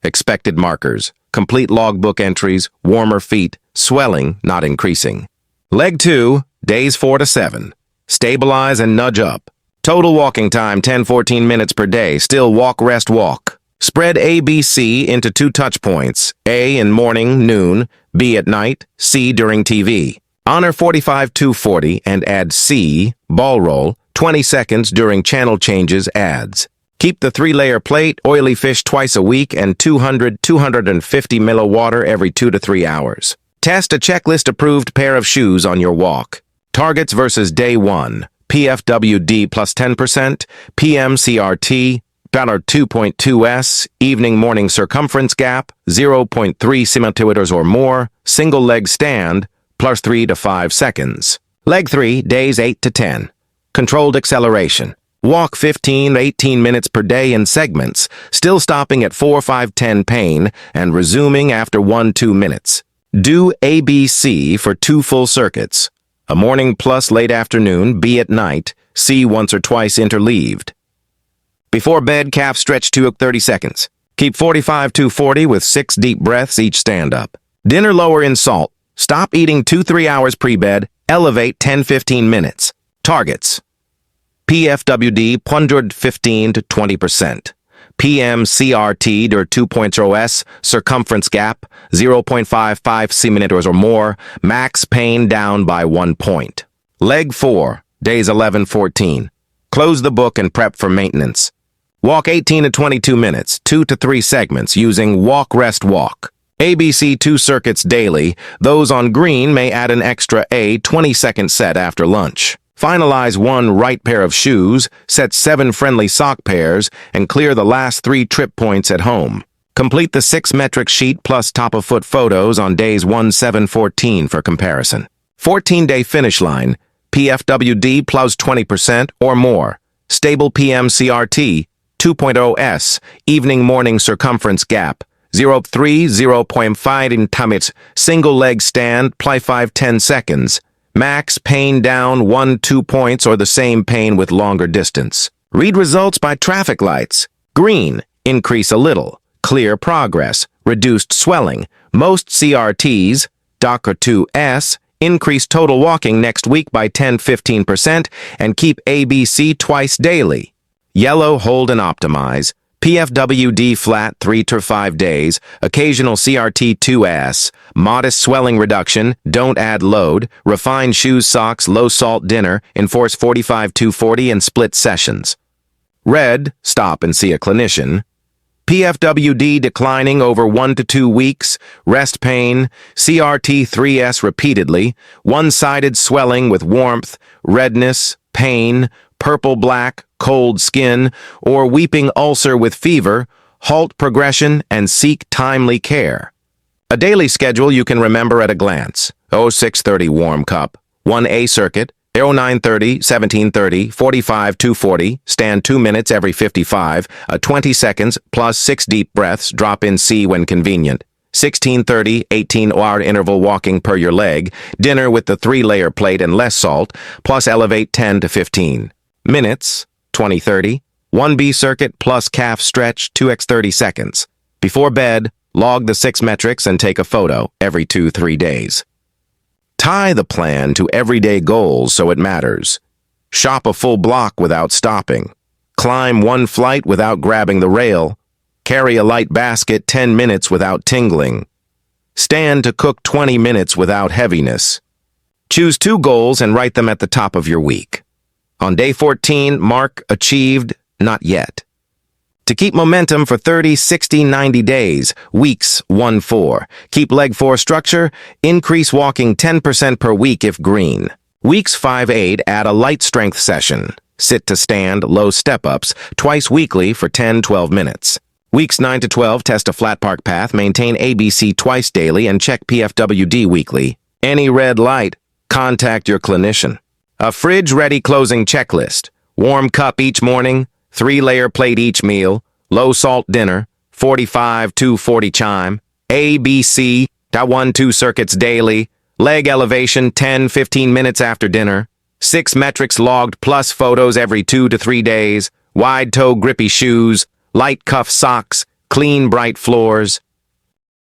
Expected markers: complete logbook entries, warmer feet, swelling not increasing. Leg 2, days 4 to 7. Stabilize and nudge up. Total walking time 10-14 minutes per day, still walk, walk. Spread ABC into 2 touch points, A in morning, noon, B at night, C during TV. Honor 45-240 and add C, ball roll, 20 seconds during channel changes, ads. Keep the 3-layer plate, oily fish twice a week, and 200-250 ml water every 2 to 3 hours. Test a checklist-approved pair of shoes on your walk. Targets versus day 1. PFWD plus 10%, PM CRT, Valor 2.2S, evening morning circumference gap, 0.3 centimeters or more, single leg stand, plus 3 to 5 seconds. Leg 3, days 8 to 10. Controlled acceleration. Walk 15-18 minutes per day in segments, still stopping at 4-5-10 pain and resuming after 1-2 minutes. Do ABC for 2 full circuits. A morning plus late afternoon, B at night, C once or twice interleaved. Before bed, calf stretch 30 seconds. Keep 45-240 with 6 deep breaths each stand-up. Dinner lower in salt. Stop eating 2-3 hours pre-bed. Elevate 10-15 minutes. Targets: PFWD 115 to 20%. PM CRT 2.0S, circumference gap 0.55 centimeters or more, max pain down by 1 point. Leg 4, days 11-14. Close the book and prep for maintenance. Walk 18 to 22 minutes, 2 to 3 segments using walk, walk. ABC 2 circuits daily. Those on green may add an extra A 20-second set after lunch. Finalize 1 right pair of shoes, set 7 friendly sock pairs, and clear the last 3 trip points at home. Complete the 6-metric sheet plus top-of-foot photos on days 1-7-14 for comparison. 14-day finish line, PFWD plus 20% or more. Stable PM CRT, 2.0S, evening morning circumference gap, 0.3-0.5 in tummies, single leg stand, ply 5-10 seconds. Max pain down 1-2 points or the same pain with longer distance. Read results by traffic lights. Green, increase a little. Clear progress. reduced swelling. Most CRTs, DACA 2S, increase total walking next week by 10-15% and keep ABC twice daily. Yellow, hold and optimize. PFWD flat 3 to 5 days, occasional CRT 2S, modest swelling reduction, don't add load, refined shoes, socks, low salt dinner, enforce 45-240 and split sessions. Red, stop and see a clinician. PFWD declining over 1 to 2 weeks, rest pain, CRT 3S repeatedly, one-sided swelling with warmth, redness, pain, purple-black, cold skin, or weeping ulcer with fever, halt progression and seek timely care. A daily schedule you can remember at a glance. 0630 warm cup, 1A circuit, 0930, 1730, 45, 240, stand 2 minutes every 55, 20 seconds plus 6 deep breaths, drop in C when convenient. 1630, 18-hour interval walking per your leg, dinner with the 3-layer plate and less salt, plus elevate 10 to 15 minutes, 2030, 1B circuit plus calf stretch 2x 30 seconds. Before bed, log the 6 metrics and take a photo every 2-3 days. Tie the plan to everyday goals so it matters. Shop a full block without stopping. Climb 1 flight without grabbing the rail. Carry a light basket 10 minutes without tingling. Stand to cook 20 minutes without heaviness. Choose 2 goals and write them at the top of your week. On day 14, mark achieved, not yet. To keep momentum for 30, 60, 90 days, weeks 1-4. Keep leg 4 structure, increase walking 10% per week if green. Weeks 5-8, add a light strength session. Sit to stand, low step-ups, twice weekly for 10-12 minutes. Weeks 9 to 12, test a flat park path, maintain ABC twice daily, and check PFWD weekly. Any red light, contact your clinician. A fridge-ready closing checklist. Warm cup each morning, 3-layer plate each meal, low-salt dinner, 45-240 chime, ABC, 1-2 circuits daily, leg elevation 10-15 minutes after dinner, 6 metrics logged plus photos every 2 to 3 days, wide-toe grippy shoes, light cuff socks, clean bright floors,